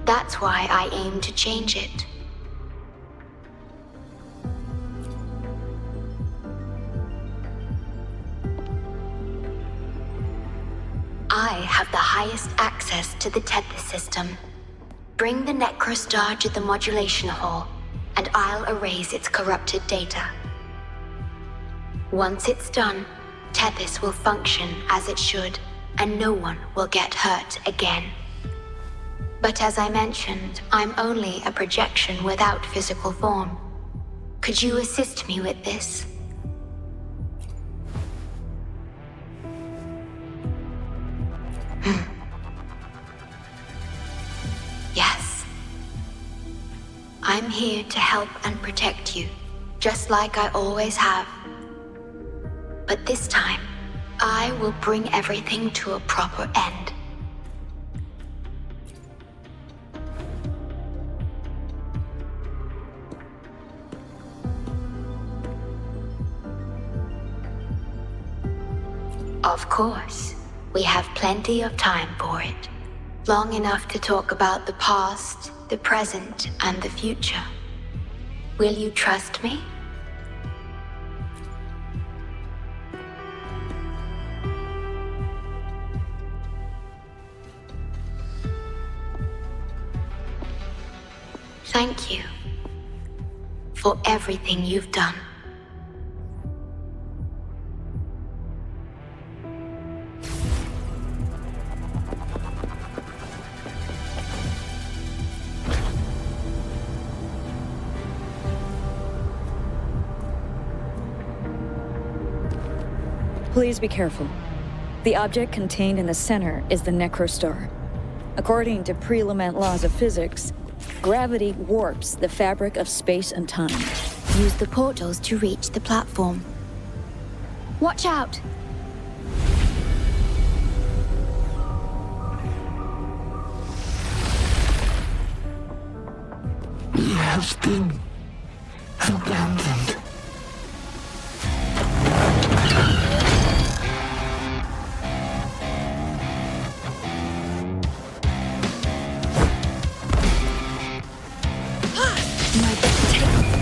That's why I aim to change it. I have the highest access to the Tethys system. Bring the Necrostar to the modulation hall, and I'll erase its corrupted data. Once it's done, Tethys will function as it should, and no one will get hurt again. But as I mentioned, I'm only a projection without physical form. Could you assist me with this? Yes. I'm here to help and protect you, just like I always have. But this time, I will bring everything to a proper end. Of course. We have plenty of time for it. Long enough to talk about the past, the present, and the future. Will you trust me? Thank you for everything you've done. Please be careful. The object contained in the center is the Necrostar. According to pre-Lament laws of physics, gravity warps the fabric of space and time. Use the portals to reach the platform. Watch out! We have been abandoned.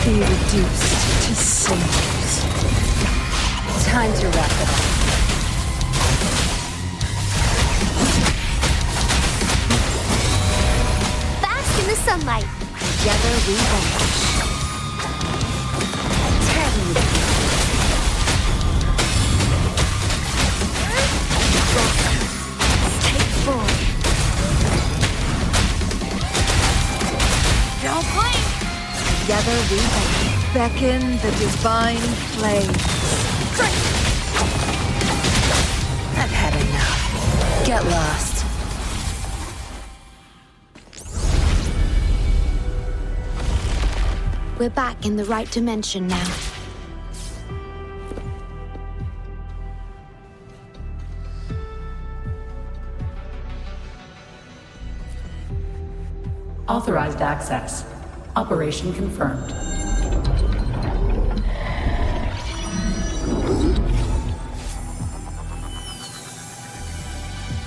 Be reduced to cinders. Time to wrap it up. Bask in the sunlight. Together we vanish. Tear me Take forward. Don't blink. Together we vanish. Beckon the divine flames. I've had enough. Get lost. We're back in the right dimension now. Authorized access. Operation confirmed.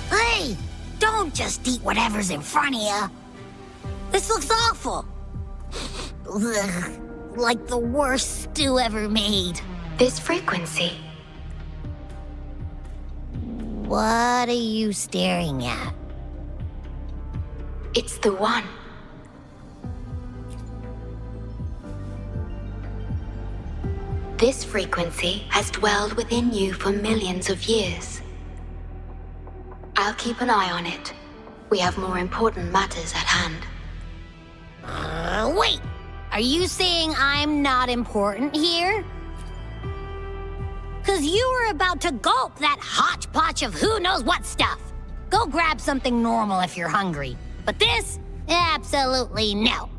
Hey, don't just eat whatever's in front of you. This looks awful. Ugh, like the worst stew ever made. This frequency. What are you staring at? It's the one. This frequency has dwelled within you for millions of years. I'll keep an eye on it. We have more important matters at hand. Wait! Are you saying I'm not important here? 'Cause you were about to gulp that hodgepodge of who knows what stuff. Go grab something normal if you're hungry. But this? Absolutely no.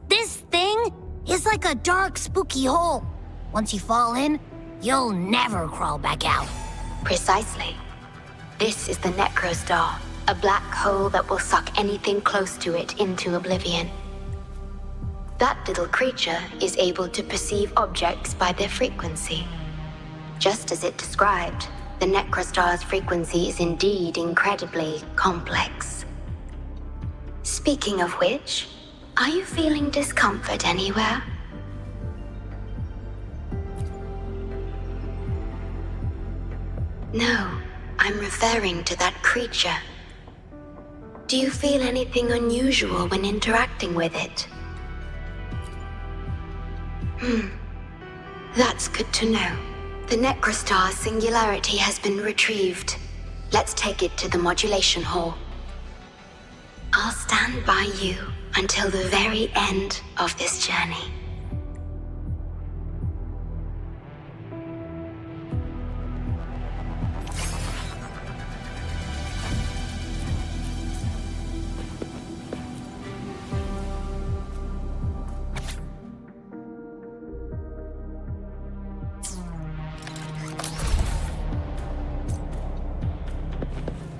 This thing is like a dark, spooky hole. Once you fall in, you'll never crawl back out. Precisely. This is the Necrostar, a black hole that will suck anything close to it into oblivion. That little creature is able to perceive objects by their frequency. Just as it described, the Necrostar's frequency is indeed incredibly complex. Speaking of which, are you feeling discomfort anywhere? No, I'm referring to that creature. Do you feel anything unusual when interacting with it? That's good to know. The Necrostar's singularity has been retrieved. Let's take it to the modulation hall. I'll stand by you until the very end of this journey.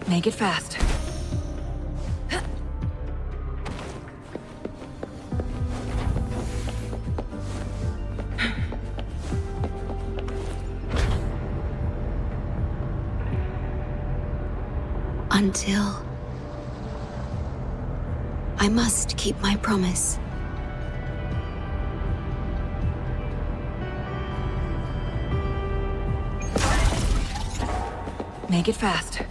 Make it fast. Until... I must keep my promise. Make it fast.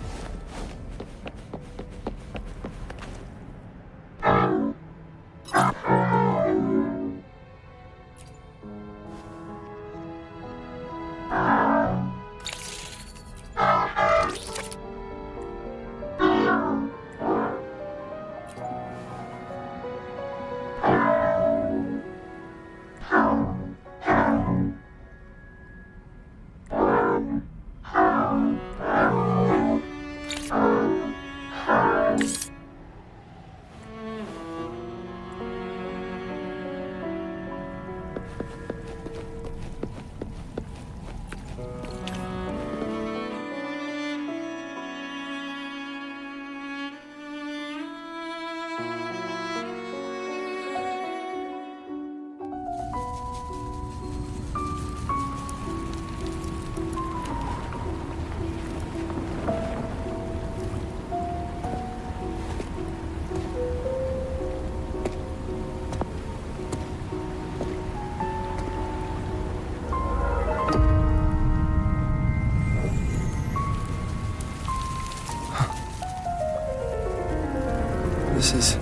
This is...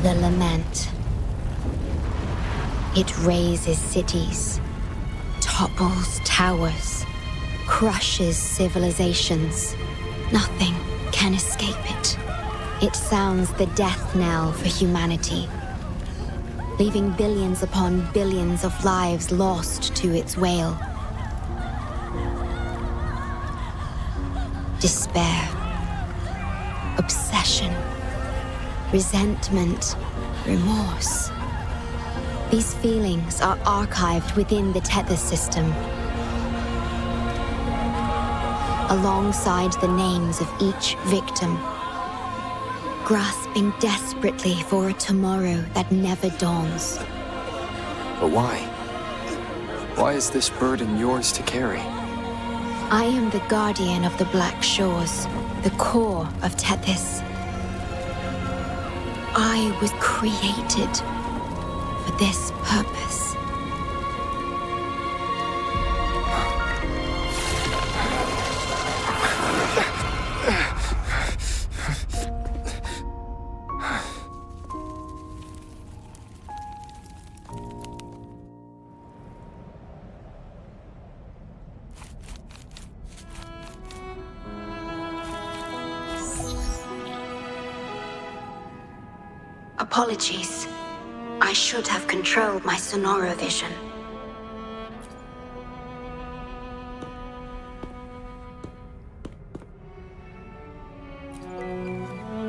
The lament. It razes cities, topples towers, crushes civilizations. Nothing can escape it. It sounds the death knell for humanity, leaving billions upon billions of lives lost to its wail. Despair, obsession, resentment, remorse. These feelings are archived within the Tethys system, alongside the names of each victim, grasping desperately for a tomorrow that never dawns. But why? Why is this burden yours to carry? I am the guardian of the Black Shores, the core of Tethys. I was created for this purpose. Apologies. I should have controlled my Sonora vision.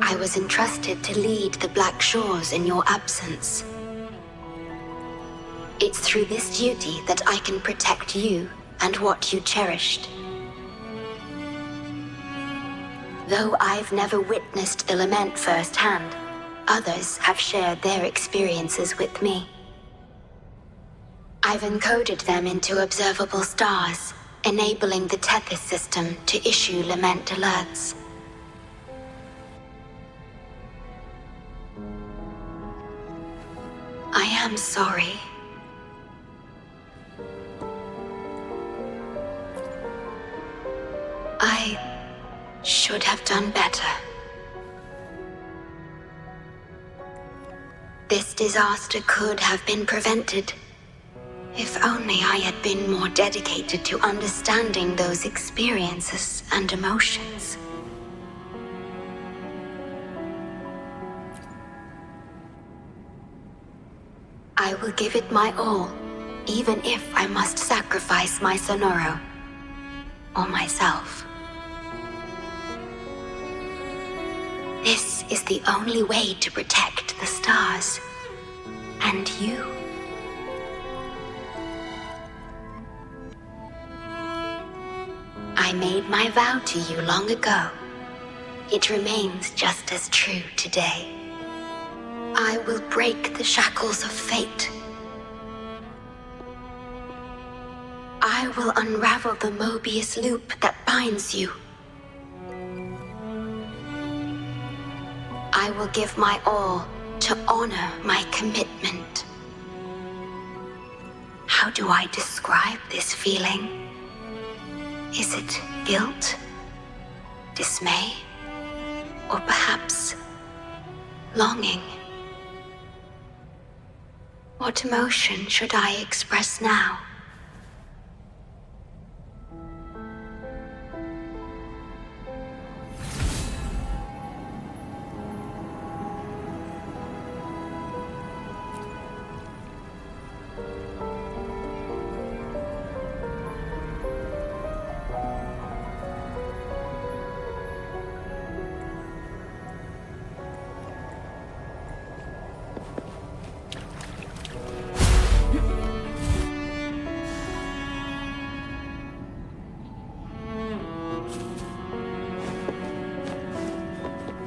I was entrusted to lead the Black Shores in your absence. It's through this duty that I can protect you and what you cherished. Though I've never witnessed the lament firsthand, others have shared their experiences with me. I've encoded them into observable stars, enabling the Tethys system to issue lament alerts. I am sorry. I should have done better. This disaster could have been prevented, if only I had been more dedicated to understanding those experiences and emotions. I will give it my all, even if I must sacrifice my Sonoro, or myself. This is the only way to protect the stars, and you. I made my vow to you long ago. It remains just as true today. I will break the shackles of fate. I will unravel the Mobius loop that binds you, give my all to honor my commitment. How do I describe this feeling? Is it guilt, dismay, or perhaps longing? What emotion should I express now?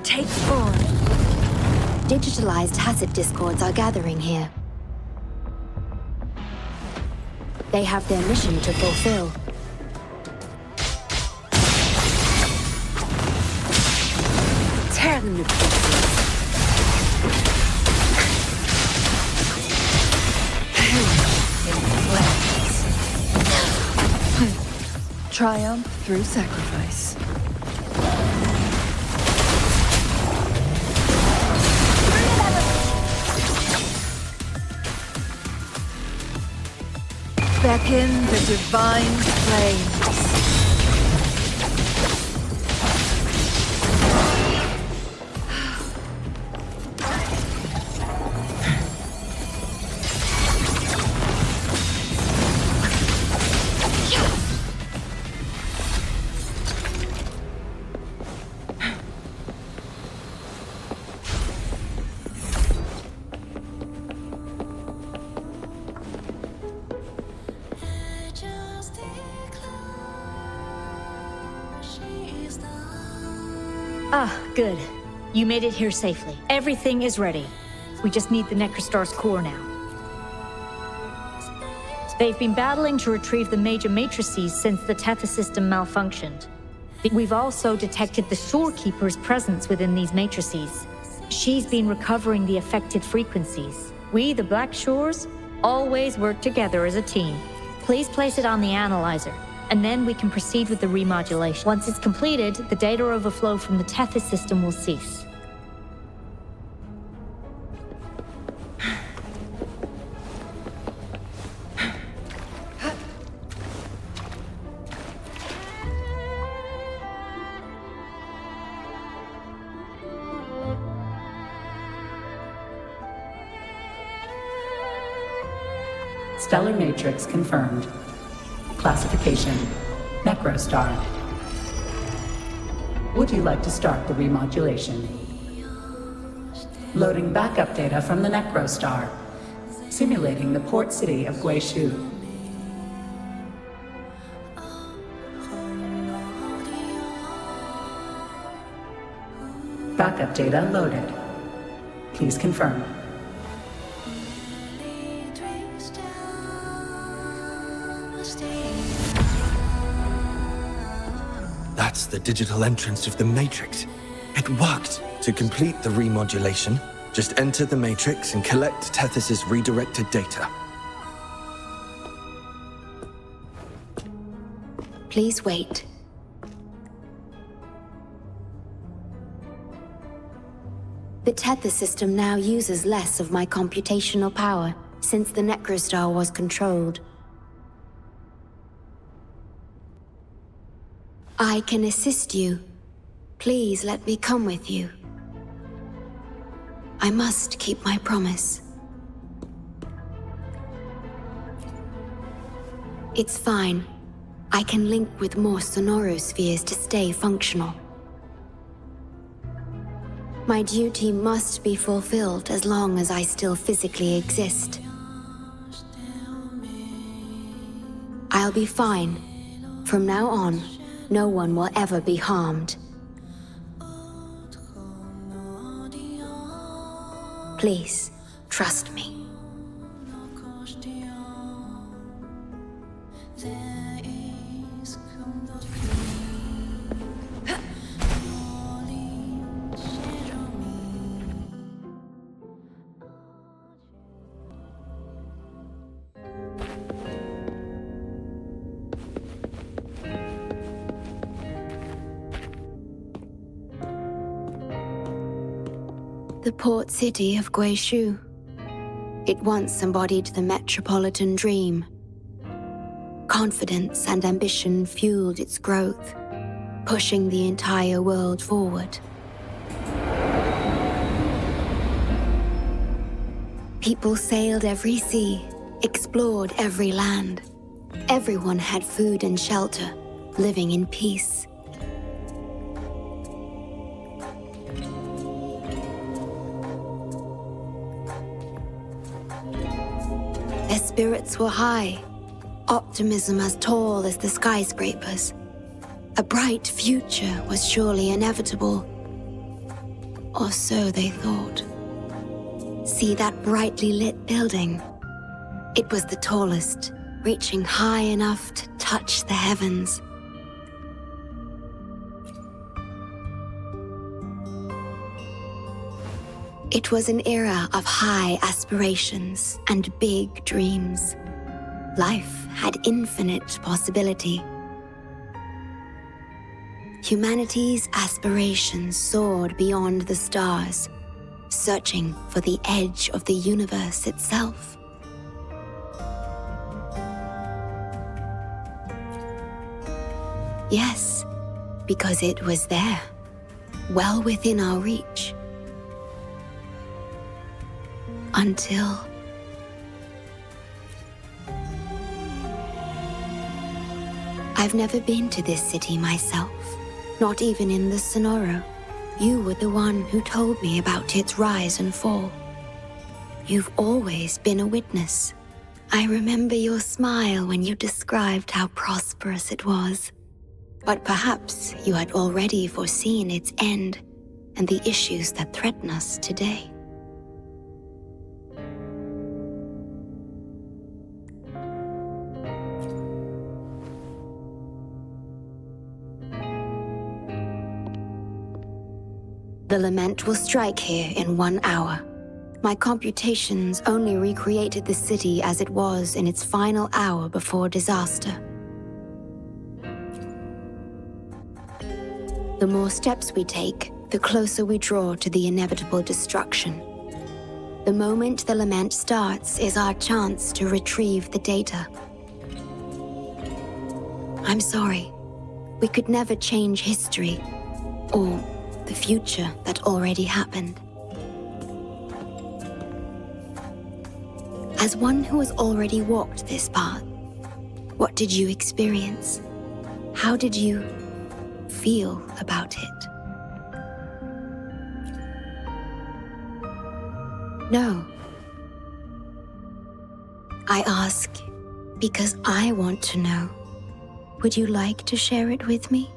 Take 4. Digitalized Hasid discords are gathering here. They have their mission to fulfill. Tear them to pieces. Triumph through sacrifice. Beckon the divine flames. Ah, good. You made it here safely. Everything is ready. We just need the Necrostar's core now. They've been battling to retrieve the major matrices since the Tethys system malfunctioned. We've also detected the Shorekeeper's presence within these matrices. She's been recovering the affected frequencies. We, the Black Shores, always work together as a team. Please place it on the analyzer, and then we can proceed with the remodulation. Once it's completed, the data overflow from the Tethys system will cease. Stellar matrix confirmed. Classification: Necrostar. Would you like to start the remodulation? Loading backup data from the Necrostar. Simulating the port city of Guishu. Backup data loaded. Please confirm. That's the digital entrance of the Matrix. It worked. To complete the remodulation, just enter the Matrix and collect Tethys' redirected data. Please wait. The Tethys system now uses less of my computational power since the Necrostar was controlled. I can assist you. Please let me come with you. I must keep my promise. It's fine. I can link with more sonorospheres to stay functional. My duty must be fulfilled as long as I still physically exist. I'll be fine. From now on, no one will ever be harmed. Please, trust me. The port city of Guizhou. It once embodied the metropolitan dream. Confidence and ambition fueled its growth, pushing the entire world forward. People sailed every sea, explored every land. Everyone had food and shelter, living in peace. Their spirits were high, optimism as tall as the skyscrapers. A bright future was surely inevitable. Or so they thought. See that brightly lit building? It was the tallest, reaching high enough to touch the heavens. It was an era of high aspirations and big dreams. Life had infinite possibility. Humanity's aspirations soared beyond the stars, searching for the edge of the universe itself. Yes, because it was there, well within our reach. Until... I've never been to this city myself, not even in the Sonoro. You were the one who told me about its rise and fall. You've always been a witness. I remember your smile when you described how prosperous it was. But perhaps you had already foreseen its end and the issues that threaten us today. The lament will strike here in 1 hour. My computations only recreated the city as it was in its final hour before disaster. The more steps we take, the closer we draw to the inevitable destruction. The moment the lament starts is our chance to retrieve the data. I'm sorry. We could never change history, or the future that already happened. As one who has already walked this path, what did you experience? How did you feel about it? No. I ask because I want to know. Would you like to share it with me?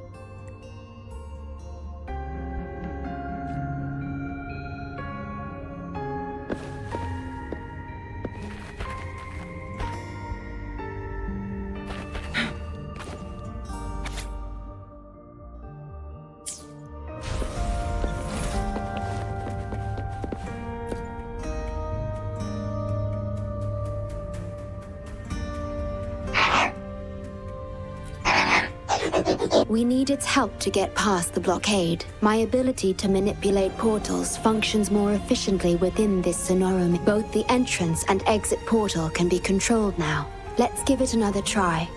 We need its help to get past the blockade. My ability to manipulate portals functions more efficiently within this Sonoro. Both the entrance and exit portal can be controlled now. Let's give it another try.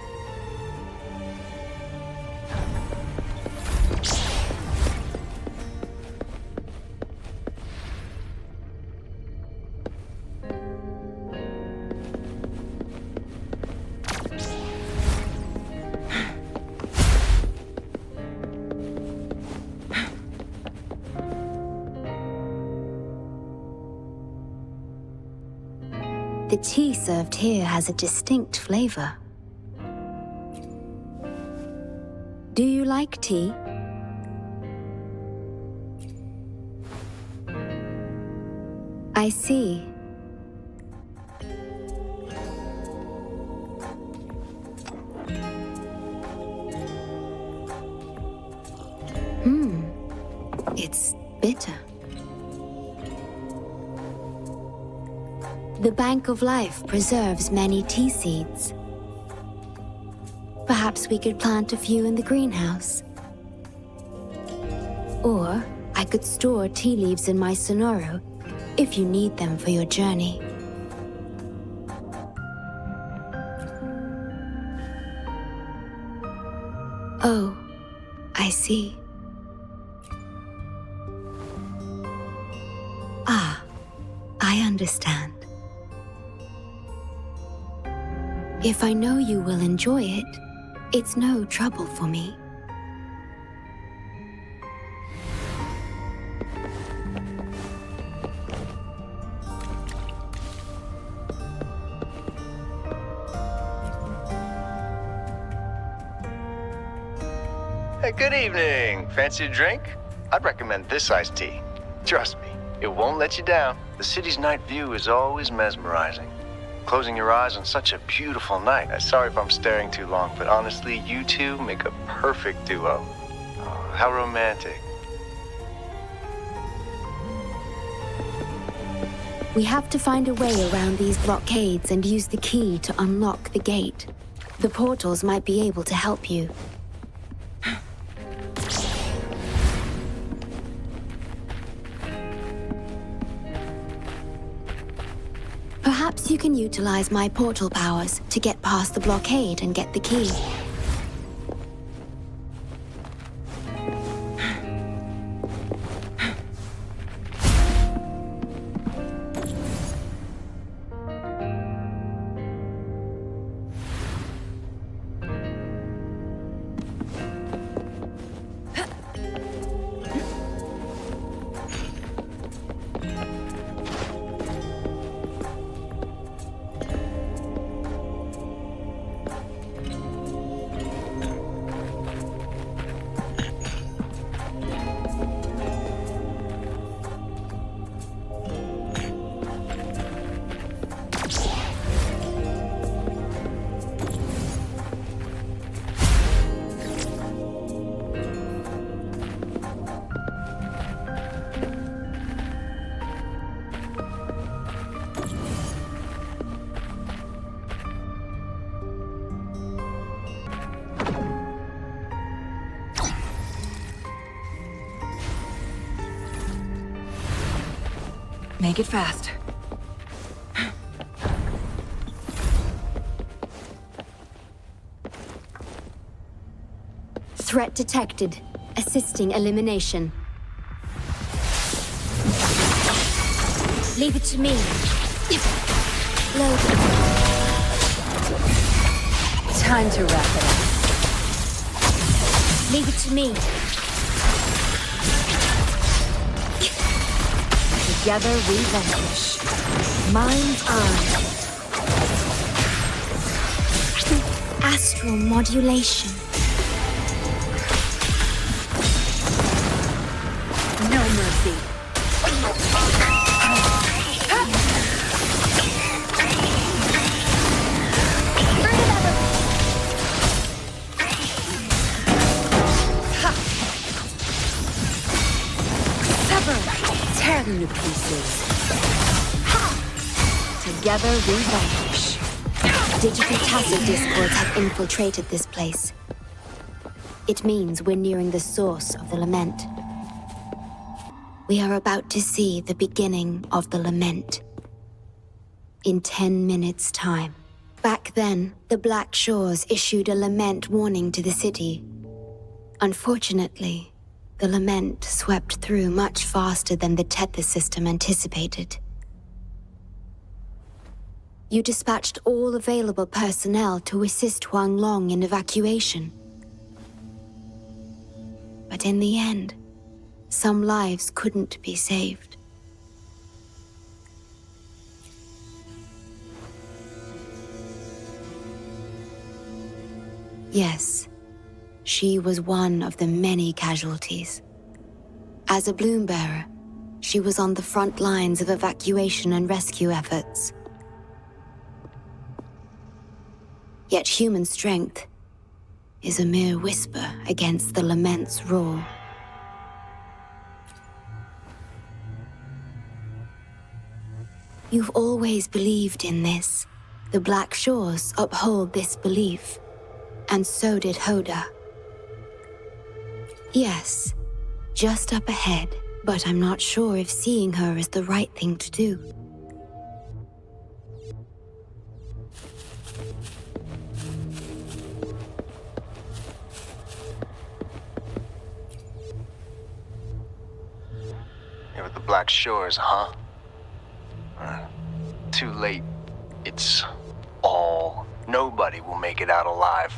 The tea served here has a distinct flavor. Do you like tea? I see. It's bitter. The Bank of Life preserves many tea seeds. Perhaps we could plant a few in the greenhouse. Or I could store tea leaves in my Sonoro if you need them for your journey. Oh, I see. Ah, I understand. If I know you will enjoy it, it's no trouble for me. Hey, good evening. Fancy a drink? I'd recommend this iced tea. Trust me, it won't let you down. The city's night view is always mesmerizing. Closing your eyes on such a beautiful night. Sorry if I'm staring too long, but honestly, you two make a perfect duo. Oh, how romantic. We have to find a way around these blockades and use the key to unlock the gate. The portals might be able to help you. Perhaps you can utilize my portal powers to get past the blockade and get the key. Make it fast. Threat detected. Assisting elimination. Leave it to me. Load. Time to wrap it up. Leave it to me. Together we vanquish. Mind's eye. Astral modulation. No mercy. Tear them to pieces. Together we vanquish. Digital tacit discords have infiltrated this place. It means we're nearing the source of the lament. We are about to see the beginning of the lament. In 10 minutes' time. Back then, the Black Shores issued a lament warning to the city. Unfortunately, the lament swept through much faster than the Tethys system anticipated. You dispatched all available personnel to assist Huang Long in evacuation. But in the end, some lives couldn't be saved. Yes, she was one of the many casualties. As a bloom bearer, she was on the front lines of evacuation and rescue efforts. Yet human strength is a mere whisper against the lament's roar. You've always believed in this. The Black Shores uphold this belief, and so did Hoda. Yes, just up ahead, But I'm not sure if seeing her is the right thing to do. Here with the Black Shores, huh? Too late. It's all. Nobody will make it out alive.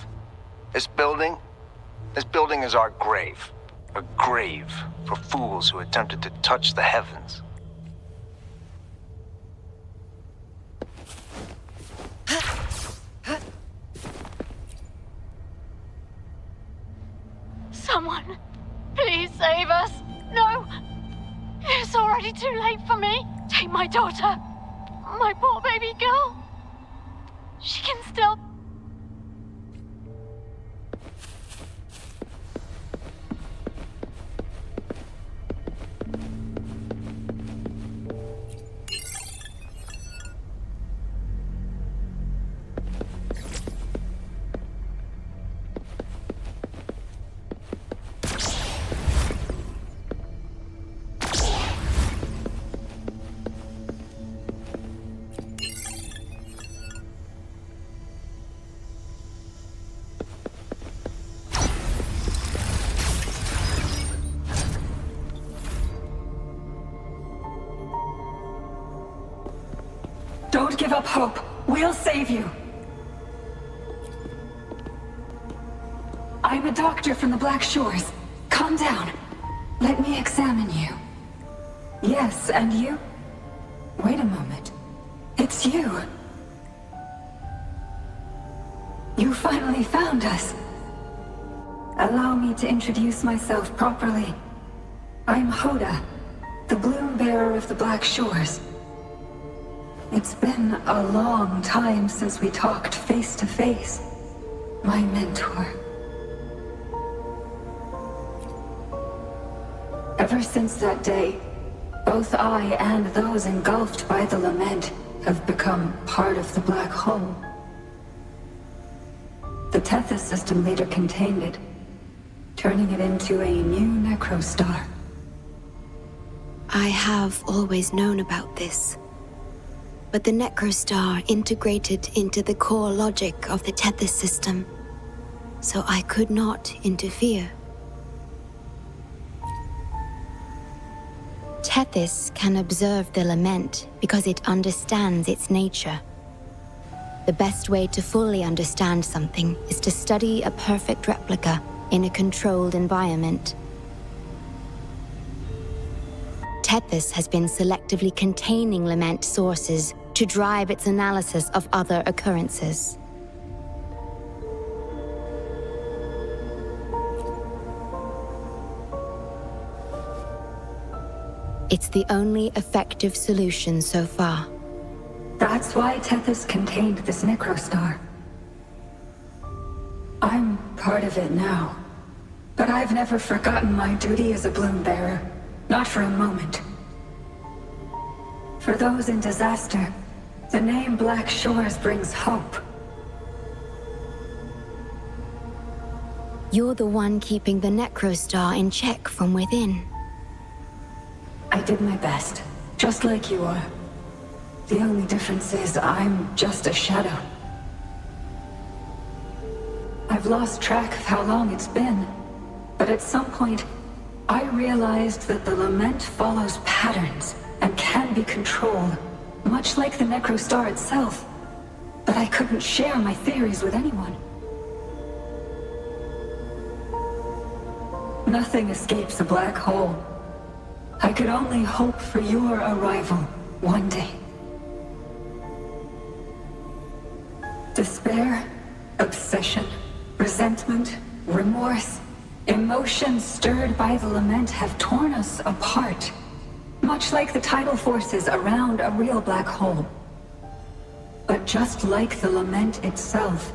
This building is our grave. A grave for fools who attempted to touch the heavens. Someone, please save us. No, it's already too late for me. Take my daughter, my poor baby girl. She can still... Don't give up hope. We'll save you. I'm a doctor from the Black Shores. Calm down. Let me examine you. Yes, and you? Wait a moment. It's you. You finally found us. Allow me to introduce myself properly. I'm Hoda, the Bloom Bearer of the Black Shores. It's been a long time since we talked face to face, my mentor. Ever since that day, both I and those engulfed by the lament have become part of the black hole. The Tethys system later contained it, turning it into a new necrostar. I have always known about this. But the necrostar integrated into the core logic of the Tethys system, so I could not interfere. Tethys can observe the lament because it understands its nature. The best way to fully understand something is to study a perfect replica in a controlled environment. Tethys has been selectively containing lament sources to drive its analysis of other occurrences. It's the only effective solution so far. That's why Tethys contained this necrostar. I'm part of it now, but I've never forgotten my duty as a Bloom Bearer, not for a moment. For those in disaster, the name Black Shores brings hope. You're the one keeping the necrostar in check from within. I did my best, just like you are. The only difference is I'm just a shadow. I've lost track of how long it's been, but at some point, I realized that the lament follows patterns and can be controlled, much like the necrostar itself. But I couldn't share my theories with anyone. Nothing escapes a black hole. I could only hope for your arrival one day. Despair, obsession, resentment, remorse, emotions stirred by the lament have torn us apart, much like the tidal forces around a real black hole. But just like the lament itself,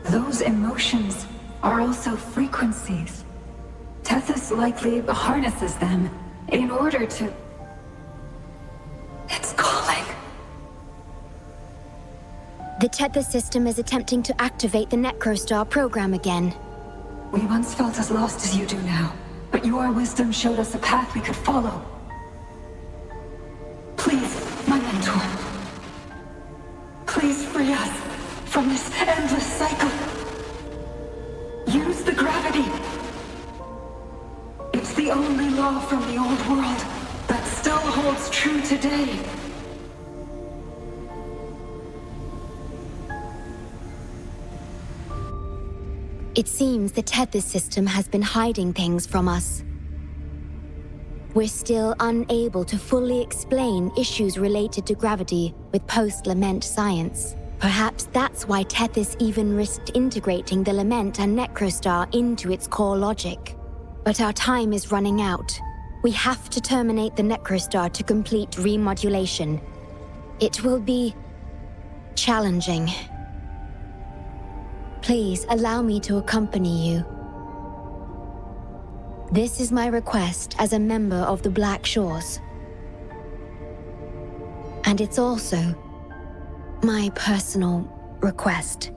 those emotions are also frequencies. Tethys likely harnesses them in order to... It's calling. The Tethys system is attempting to activate the necrostar program again. We once felt as lost as you do now. but your wisdom showed us a path we could follow. Please, my mentor. Please free us from this endless cycle. Use the gravity. It's the only law from the old world that still holds true today. It seems the Tethys system has been hiding things from us. We're still unable to fully explain issues related to gravity with post-Lament science. Perhaps that's why Tethys even risked integrating the Lament and Necrostar into its core logic. But our time is running out. We have to terminate the Necrostar to complete remodulation. It will be challenging. Please allow me to accompany you. This is my request as a member of the Black Shores. And it's also my personal request.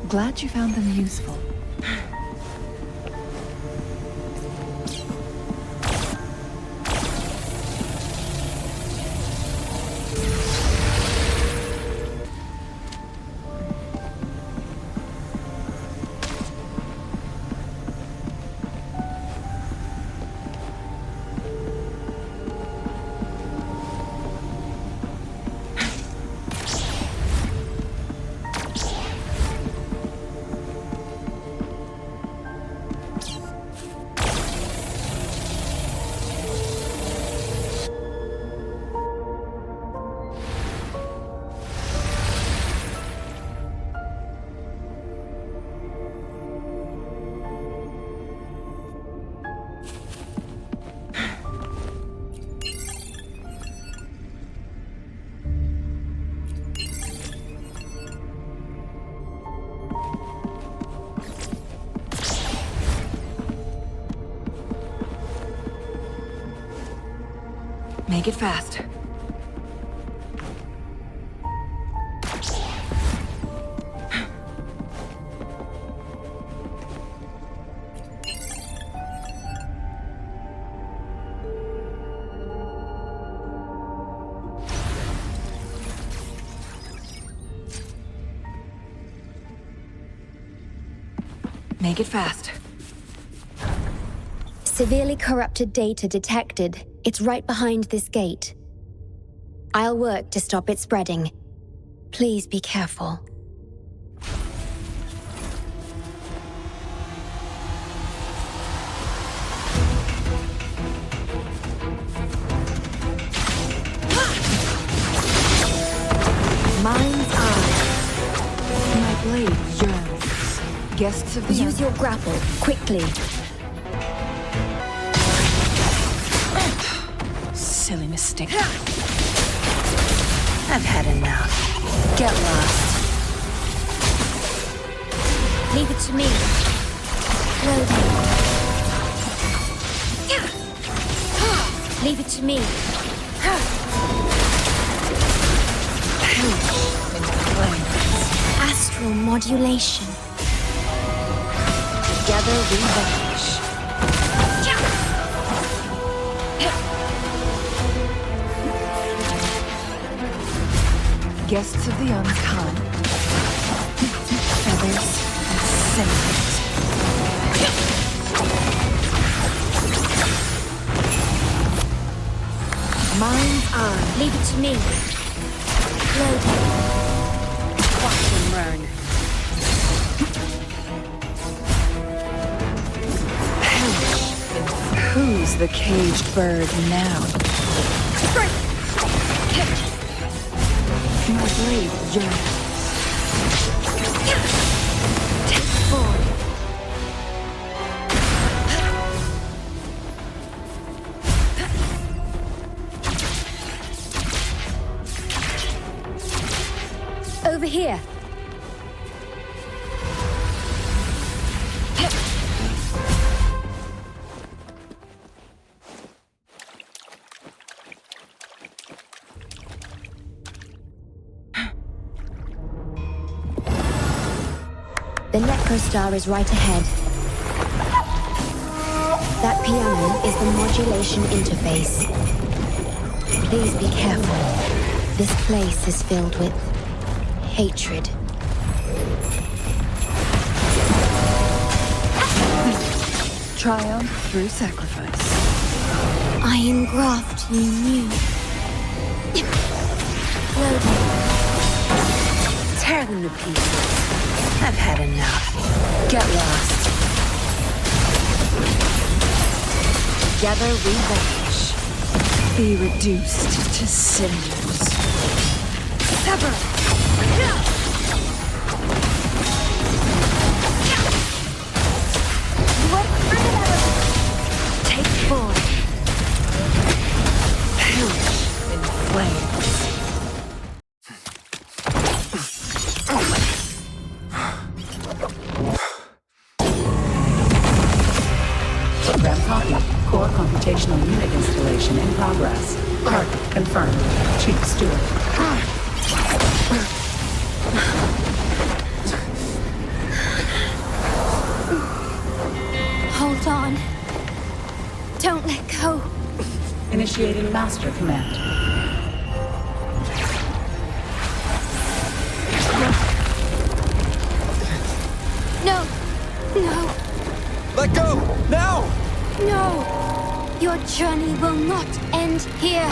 Glad you found them useful. Make it fast. Make it fast. Severely corrupted data detected. It's right behind this gate. I'll work to stop it spreading. Please be careful. Mind's eye. My blade yearns. Guests of the Use your grapple, quickly. Silly mistake. I've had enough. Get lost. Leave it to me. Loading. Leave it to me. Astral modulation. Together we vanish. Guests of the unkind. Feathers and sentiment. Mind's eye. Leave it to me. Loading. Watch them learn. Who's the caged bird now? My blade yearns. Take form. Over here. The Necrostar is right ahead. That piano is the modulation interface. Please be careful. This place is filled with hatred. Triumph through sacrifice. I engraft you new. Loading. Tear them to pieces. I've had enough. Get lost. Together we vanish. Be reduced to cinders. Sever! Take form. Perish in flames. Program copy. Core computational unit installation in progress. Target confirmed. Chief Steward. Hold on. Don't let go. Initiating master command. No. No. Let go! Now! No. Your journey will not end here.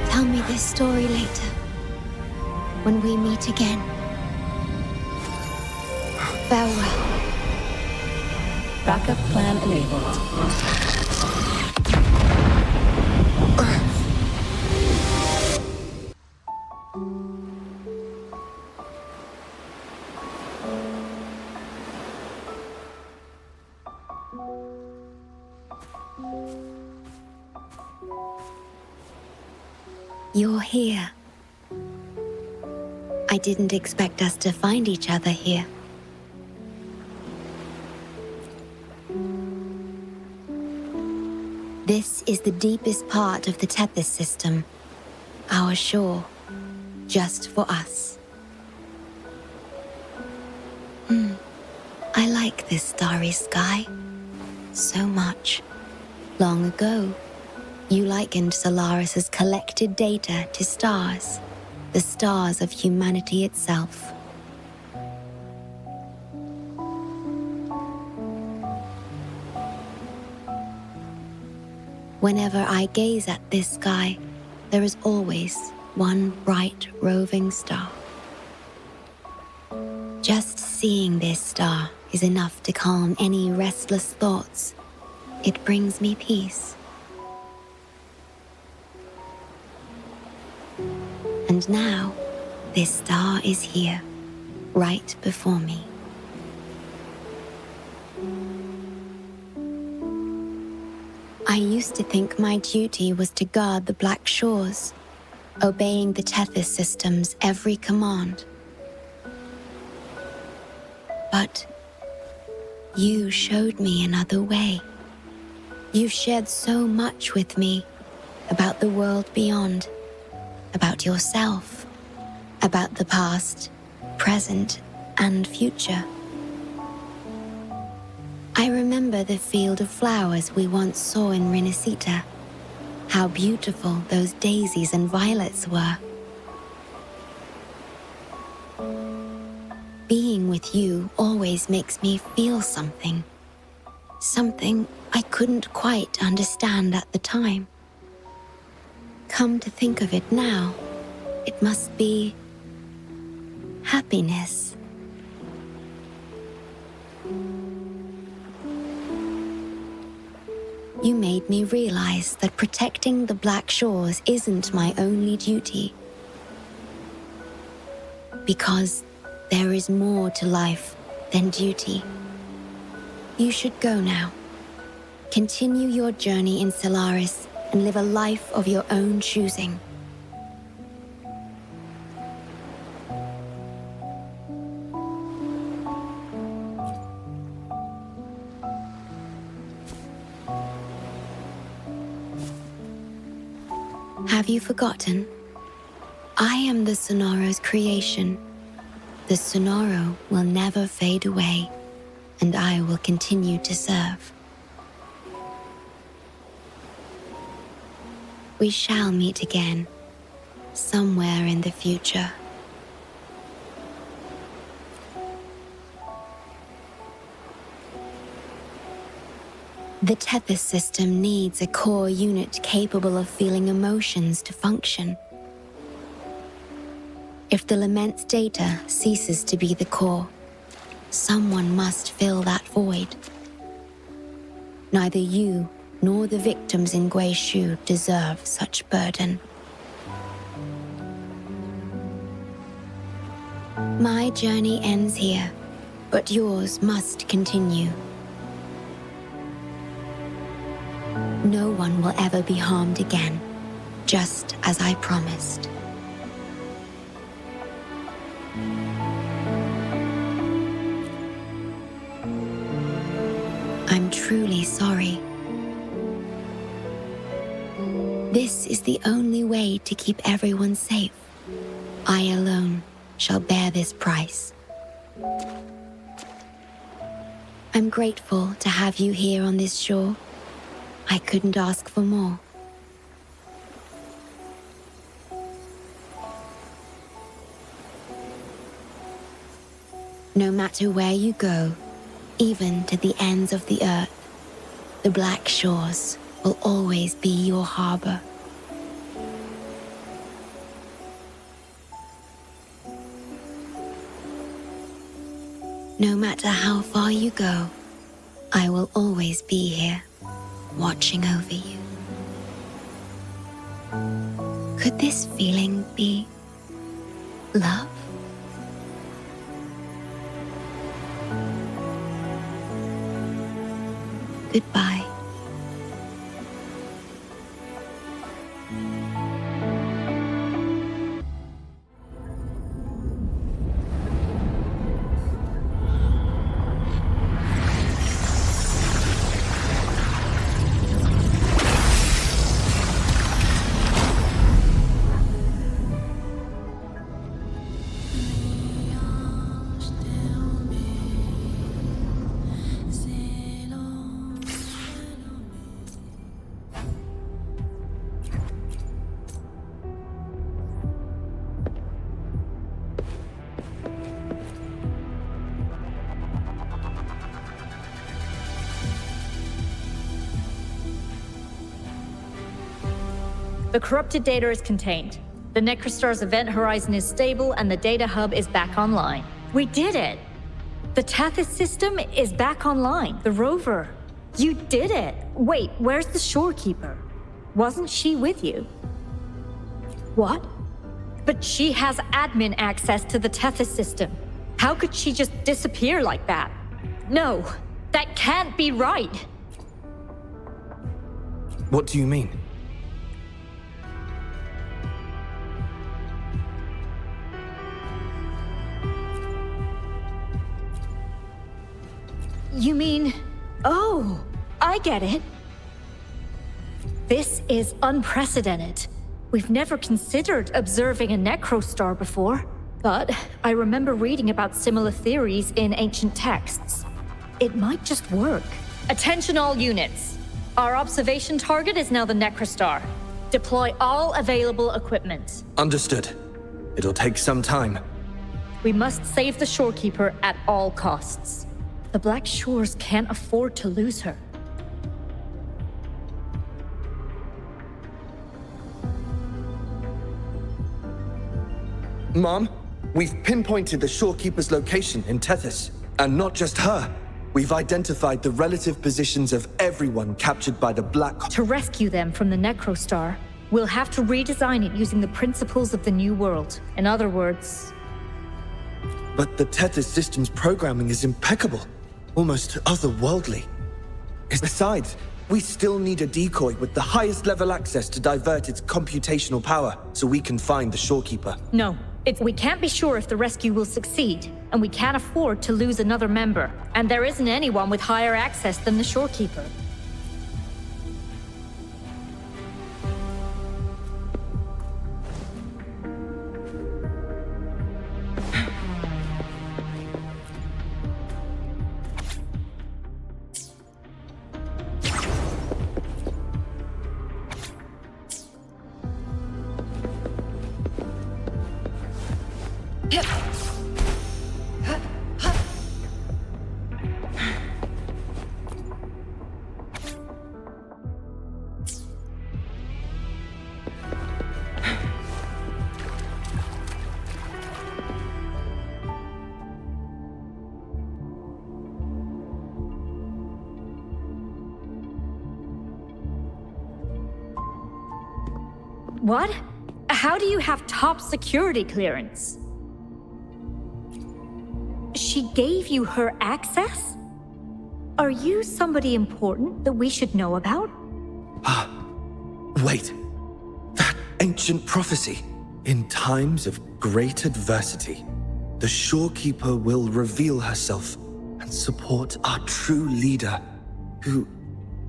Tell me this story later, when we meet again. Farewell. Backup plan enabled. You're here. I didn't expect us to find each other here. This is the deepest part of the Tethys system. Our shore. Just for us. I like this starry sky. So much. Long ago, you likened Solaris's collected data to stars. The stars of humanity itself. Whenever I gaze at this sky, there is always one bright roving star. Just seeing this star is enough to calm any restless thoughts. It brings me peace. And now, this star is here, right before me. I used to think my duty was to guard the Black Shores, obeying the Tethys system's every command. But you showed me another way. You've shared so much with me about the world beyond, about yourself, about the past, present, and future. I remember the field of flowers we once saw in Renacita. how beautiful those daisies and violets were. Being with you always makes me feel something. Something I couldn't quite understand at the time. Come to think of it now, it must be happiness. You made me realize that protecting the Black Shores isn't my only duty. Because there is more to life than duty. You should go now. Continue your journey in Solaris and live a life of your own choosing. Have you forgotten? I am the Sonoro's creation. The Sonoro will never fade away, and I will continue to serve. We shall meet again, somewhere in the future. The Tethys system needs a core unit capable of feeling emotions to function. If the Lament's data ceases to be the core, someone must fill that void. Neither you nor the victims in Guishu deserve such burden. My journey ends here, but yours must continue. No one will ever be harmed again, just as I promised. I'm truly sorry. This is the only way to keep everyone safe. I alone shall bear this price. I'm grateful to have you here on this shore. I couldn't ask for more. No matter where you go, even to the ends of the earth, the Black Shores will always be your harbor. No matter how far you go, I will always be here, watching over you. Could this feeling be love? Goodbye. The corrupted data is contained. The Necrostar's event horizon is stable and the data hub is back online. We did it! The Tethys system is back online. The rover. You did it! Wait, where's the shorekeeper? Wasn't she with you? What? But she has admin access to the Tethys system. How could she just disappear like that? No, that can't be right! What do you mean? You mean... Oh, I get it. This is unprecedented. We've never considered observing a Necrostar before, but I remember reading about similar theories in ancient texts. It might just work. Attention all units. Our observation target is now the Necrostar. Deploy all available equipment. Understood. It'll take some time. We must save the Shorekeeper at all costs. The Black Shores can't afford to lose her. Mom, we've pinpointed the Shorekeeper's location in Tethys. And not just her. We've identified the relative positions of everyone captured by the Black... To rescue them from the Necrostar, we'll have to redesign it using the principles of the New World. In other words... But the Tethys system's programming is impeccable. Almost otherworldly. Besides, we still need a decoy with the highest level access to divert its computational power so we can find the Shorekeeper. No. We can't be sure if the rescue will succeed, and we can't afford to lose another member. And there isn't anyone with higher access than the Shorekeeper. What? How do you have top security clearance? She gave you her access? Are you somebody important that we should know about? Wait. That ancient prophecy. In times of great adversity, the Shorekeeper will reveal herself and support our true leader, who,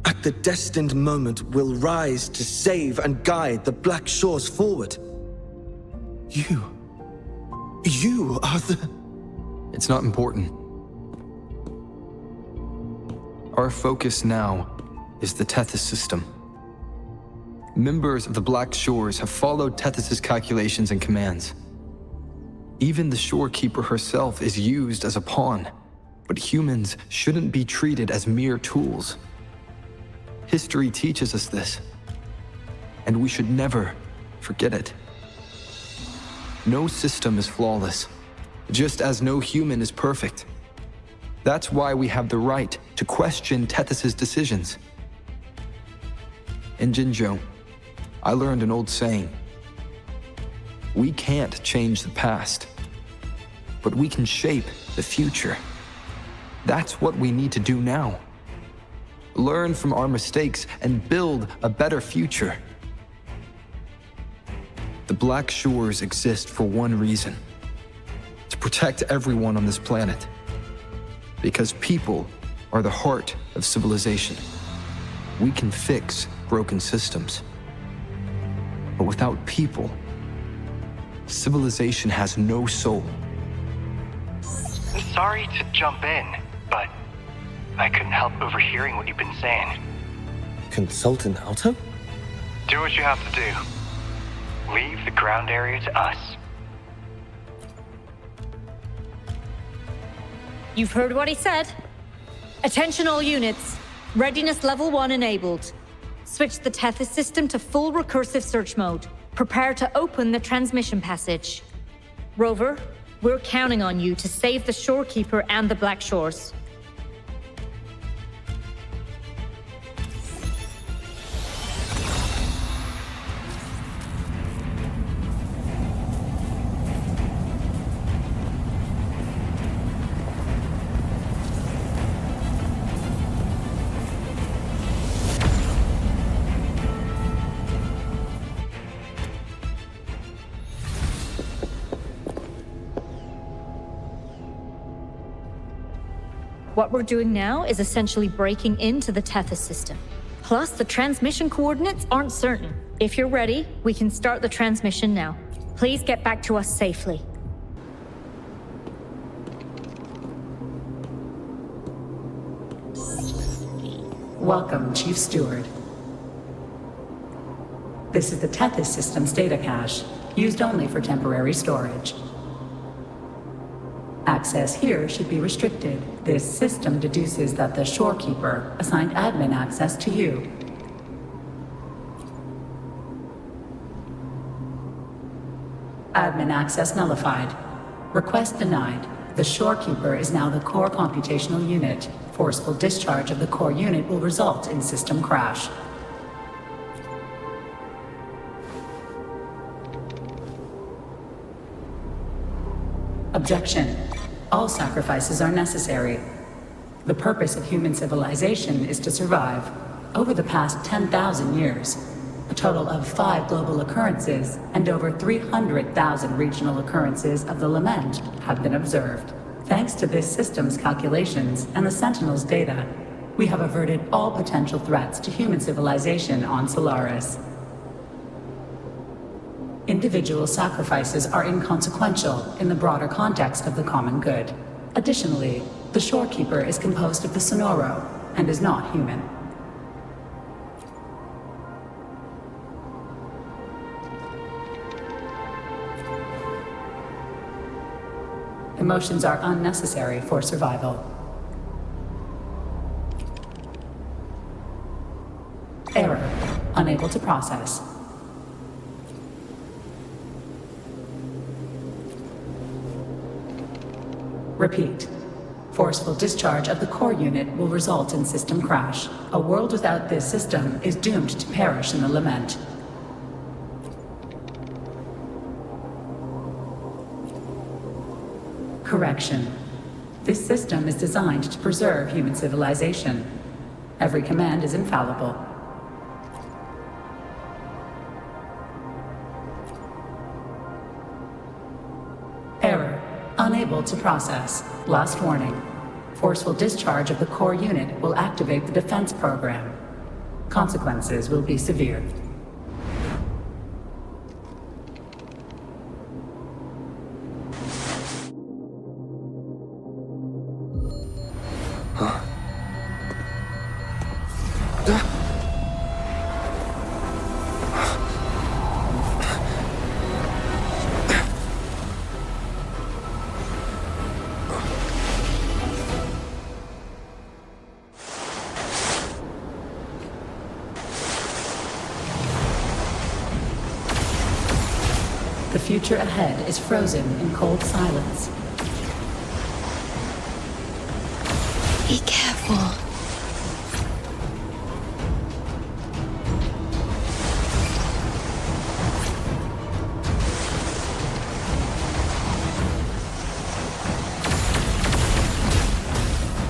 at the destined moment, will rise to save and guide the Black Shores forward. You are the... It's not important. Our focus now is the Tethys system. Members of the Black Shores have followed Tethys' calculations and commands. Even the Shorekeeper herself is used as a pawn, but humans shouldn't be treated as mere tools. History teaches us this, and we should never forget it. No system is flawless, just as no human is perfect. That's why we have the right to question Tethys' decisions. In Jinzhou, I learned an old saying. We can't change the past, but we can shape the future. That's what we need to do now. Learn from our mistakes and build a better future. The Black Shores exist for one reason: to protect everyone on this planet. Because people are the heart of civilization. We can fix broken systems. But without people, civilization has no soul. Sorry to jump in, but I couldn't help overhearing what you've been saying. Consultant Alto? Do what you have to do. Leave the ground area to us. You've heard what he said. Attention all units. Readiness level 1 enabled. Switch the Tethys system to full recursive search mode. Prepare to open the transmission passage. Rover, we're counting on you to save the Shorekeeper and the Black Shores. What we're doing now is essentially breaking into the Tethys system. Plus, the transmission coordinates aren't certain. If you're ready, we can start the transmission now. Please get back to us safely. Welcome, Chief Steward. This is the Tethys System's data cache, used only for temporary storage. Access here should be restricted. This system deduces that the Shorekeeper assigned admin access to you. Admin access nullified. Request denied. The Shorekeeper is now the core computational unit. Forceful discharge of the core unit will result in system crash. Objection. All sacrifices are necessary. The purpose of human civilization is to survive. Over the past 10,000 years, a total of 5 global occurrences and over 300,000 regional occurrences of the lament have been observed. Thanks to this system's calculations and the Sentinel's data, we have averted all potential threats to human civilization on Solaris. Individual sacrifices are inconsequential in the broader context of the common good. Additionally, the Shorekeeper is composed of the Sonoro and is not human. Emotions are unnecessary for survival. Error. Unable to process. Repeat. Forceful discharge of the core unit will result in system crash. A world without this system is doomed to perish in the lament. Correction. This system is designed to preserve human civilization. Every command is infallible. Error. Unable to process. Last warning. Forceful discharge of the core unit will activate the defense program. Consequences will be severe. The future ahead is frozen in cold silence. Be careful.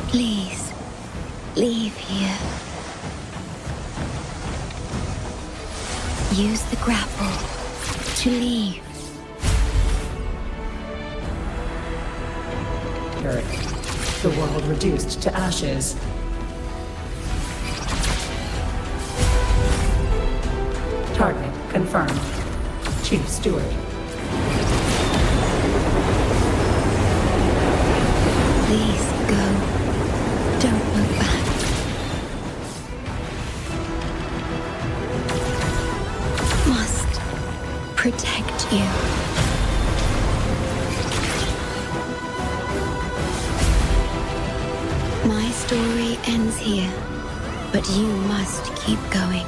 Please, leave here. Use the grapple to leave. The world reduced to ashes. Target confirmed. Chief Steward. Please go. Don't look back. Must protect you. My story ends here, but you must keep going.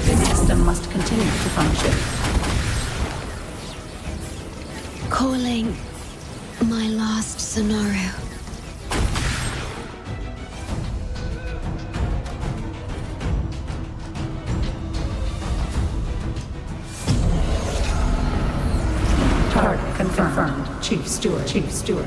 This system must continue to function. Calling my last Sonoro. Target confirmed. Chief Steward. Chief Steward.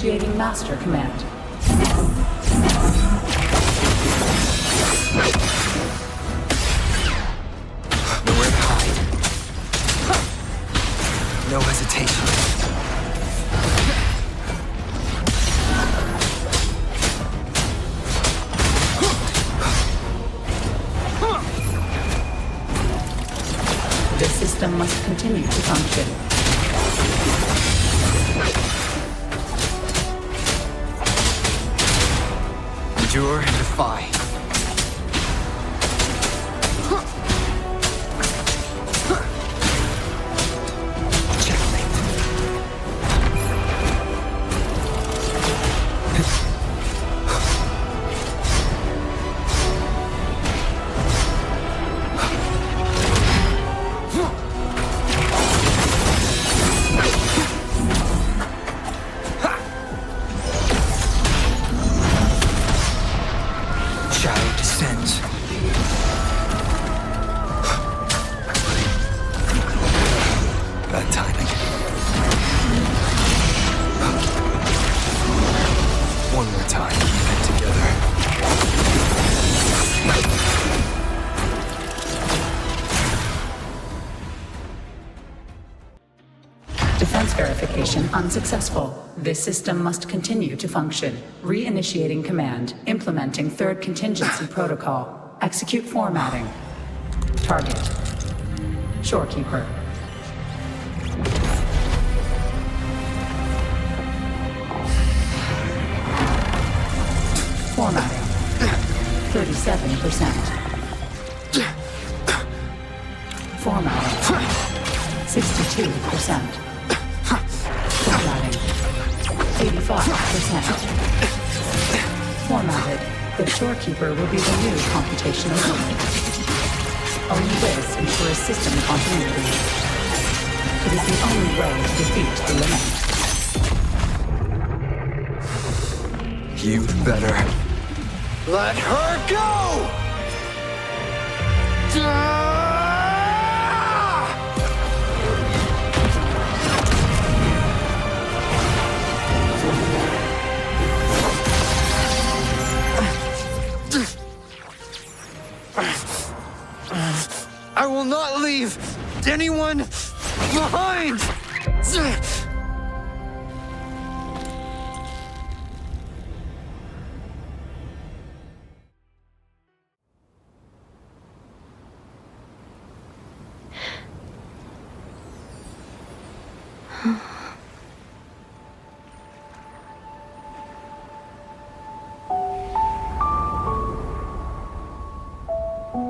Initiating Master Command. Nowhere to hide. No hesitation. The system must continue to function. Endure and defy. Shadow descends. Bad timing. One more time, and together. Defense verification unsuccessful. This system must continue to function. Reinitiating command. Implementing third contingency protocol. Execute formatting. Target. Shorekeeper. Formatting. 37%. Formatting. 62%. Formatting. 85%. Formatted. The Shorekeeper will be the new computational unit. Only this ensures system continuity. It is the only way to defeat the Lament. You better. Let her go! I will not leave anyone behind!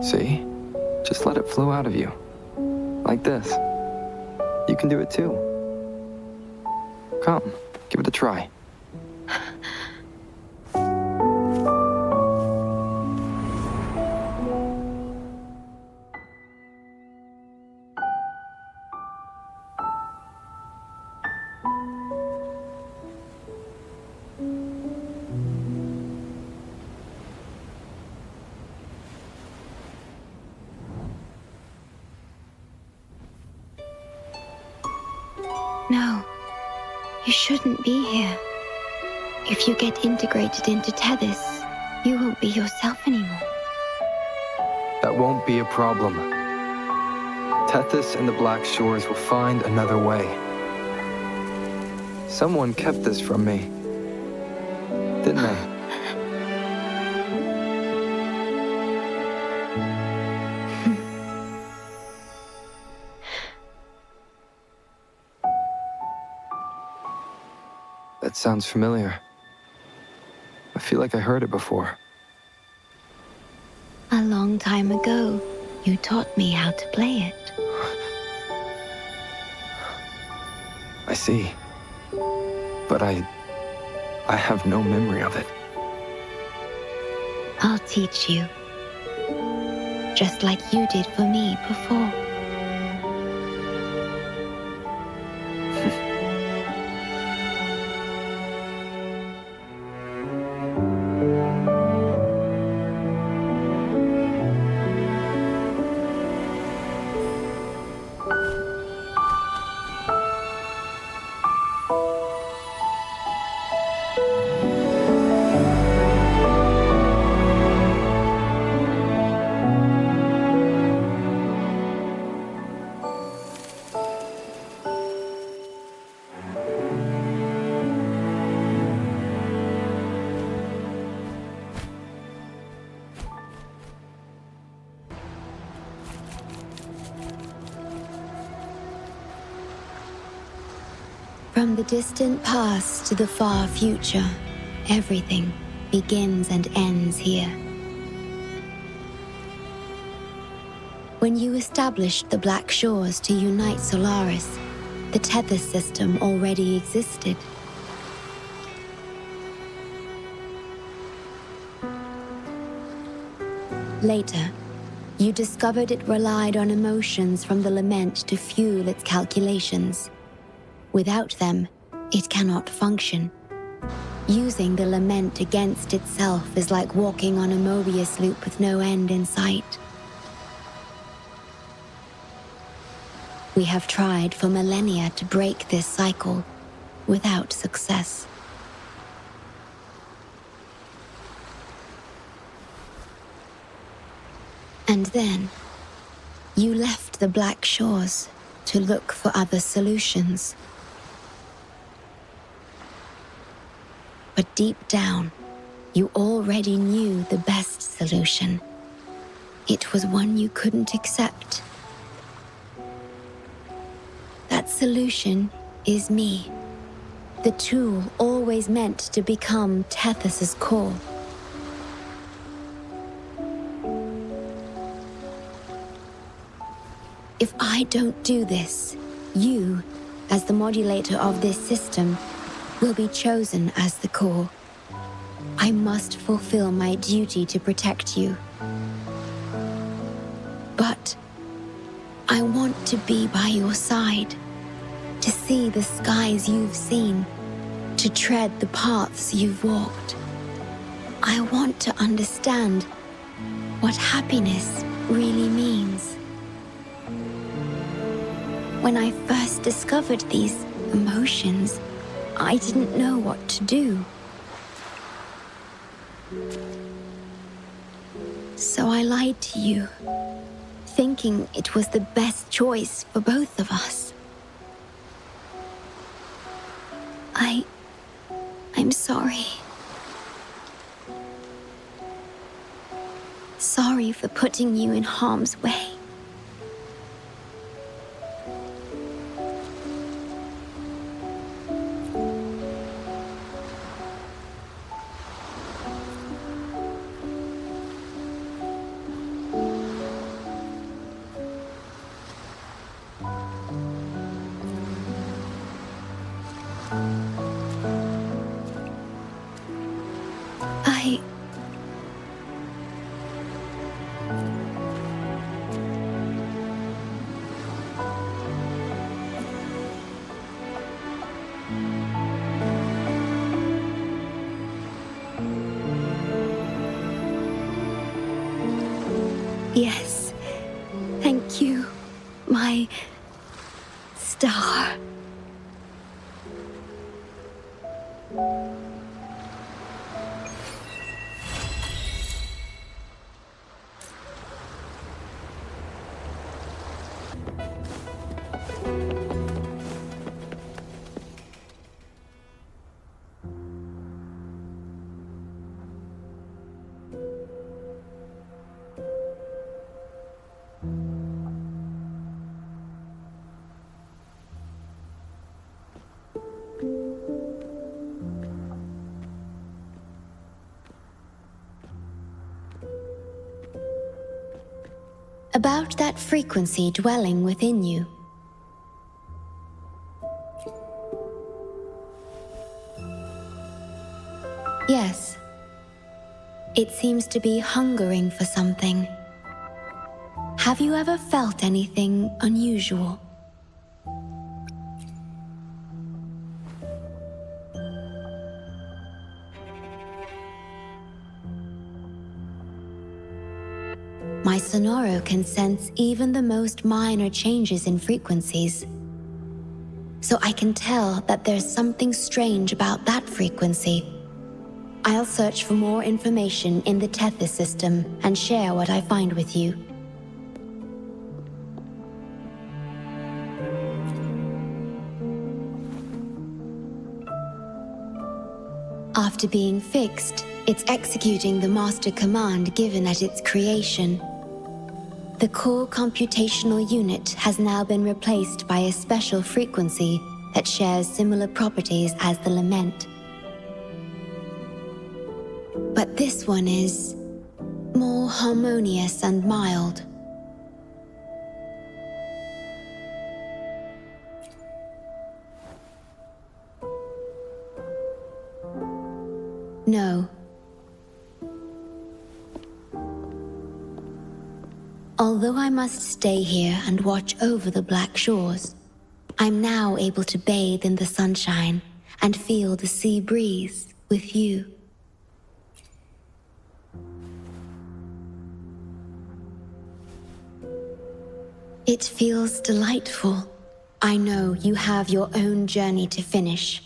See? Just let it flow out of you. Like this. You can do it too. Come, give it a try. No, you shouldn't be here. If you get integrated into Tethys, you won't be yourself anymore. That won't be a problem. Tethys and the Black Shores will find another way. Someone kept this from me, didn't they? That sounds familiar. I feel like I heard it before. A long time ago, you taught me how to play it. I see. But I have no memory of it. I'll teach you. Just like you did for me before. From the distant past to the far future, everything begins and ends here. When you established the Black Shores to unite Solaris, the Tethys system already existed. Later, you discovered it relied on emotions from the lament to fuel its calculations. Without them, it cannot function. Using the lament against itself is like walking on a Mobius loop with no end in sight. We have tried for millennia to break this cycle, without success. And then, you left the Black Shores to look for other solutions. But deep down, you already knew the best solution. It was one you couldn't accept. That solution is me, the tool always meant to become Tethys' core. If I don't do this, you, as the modulator of this system, will be chosen as the core. I must fulfill my duty to protect you. But I want to be by your side, to see the skies you've seen, to tread the paths you've walked. I want to understand what happiness really means. When I first discovered these emotions, I didn't know what to do. So I lied to you, thinking it was the best choice for both of us. I'm sorry. Sorry for putting you in harm's way. Yes, thank you, my star. About that frequency dwelling within you. Yes. It seems to be hungering for something. Have you ever felt anything unusual? My Sonoro can sense even the most minor changes in frequencies. So I can tell that there's something strange about that frequency. I'll search for more information in the Tethys system and share what I find with you. After being fixed, it's executing the master command given at its creation. The core computational unit has now been replaced by a special frequency that shares similar properties as the lament. But this one is more harmonious and mild. No. Although I must stay here and watch over the Black Shores, I'm now able to bathe in the sunshine and feel the sea breeze with you. It feels delightful. I know you have your own journey to finish.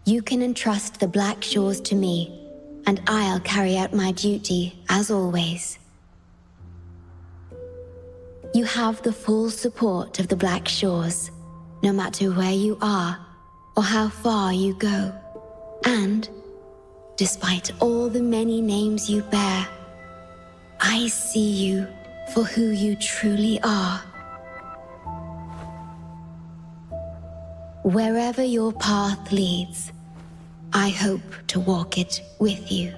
You can entrust the Black Shores to me, and I'll carry out my duty as always. You have the full support of the Black Shores, no matter where you are or how far you go. And, despite all the many names you bear, I see you for who you truly are. Wherever your path leads, I hope to walk it with you.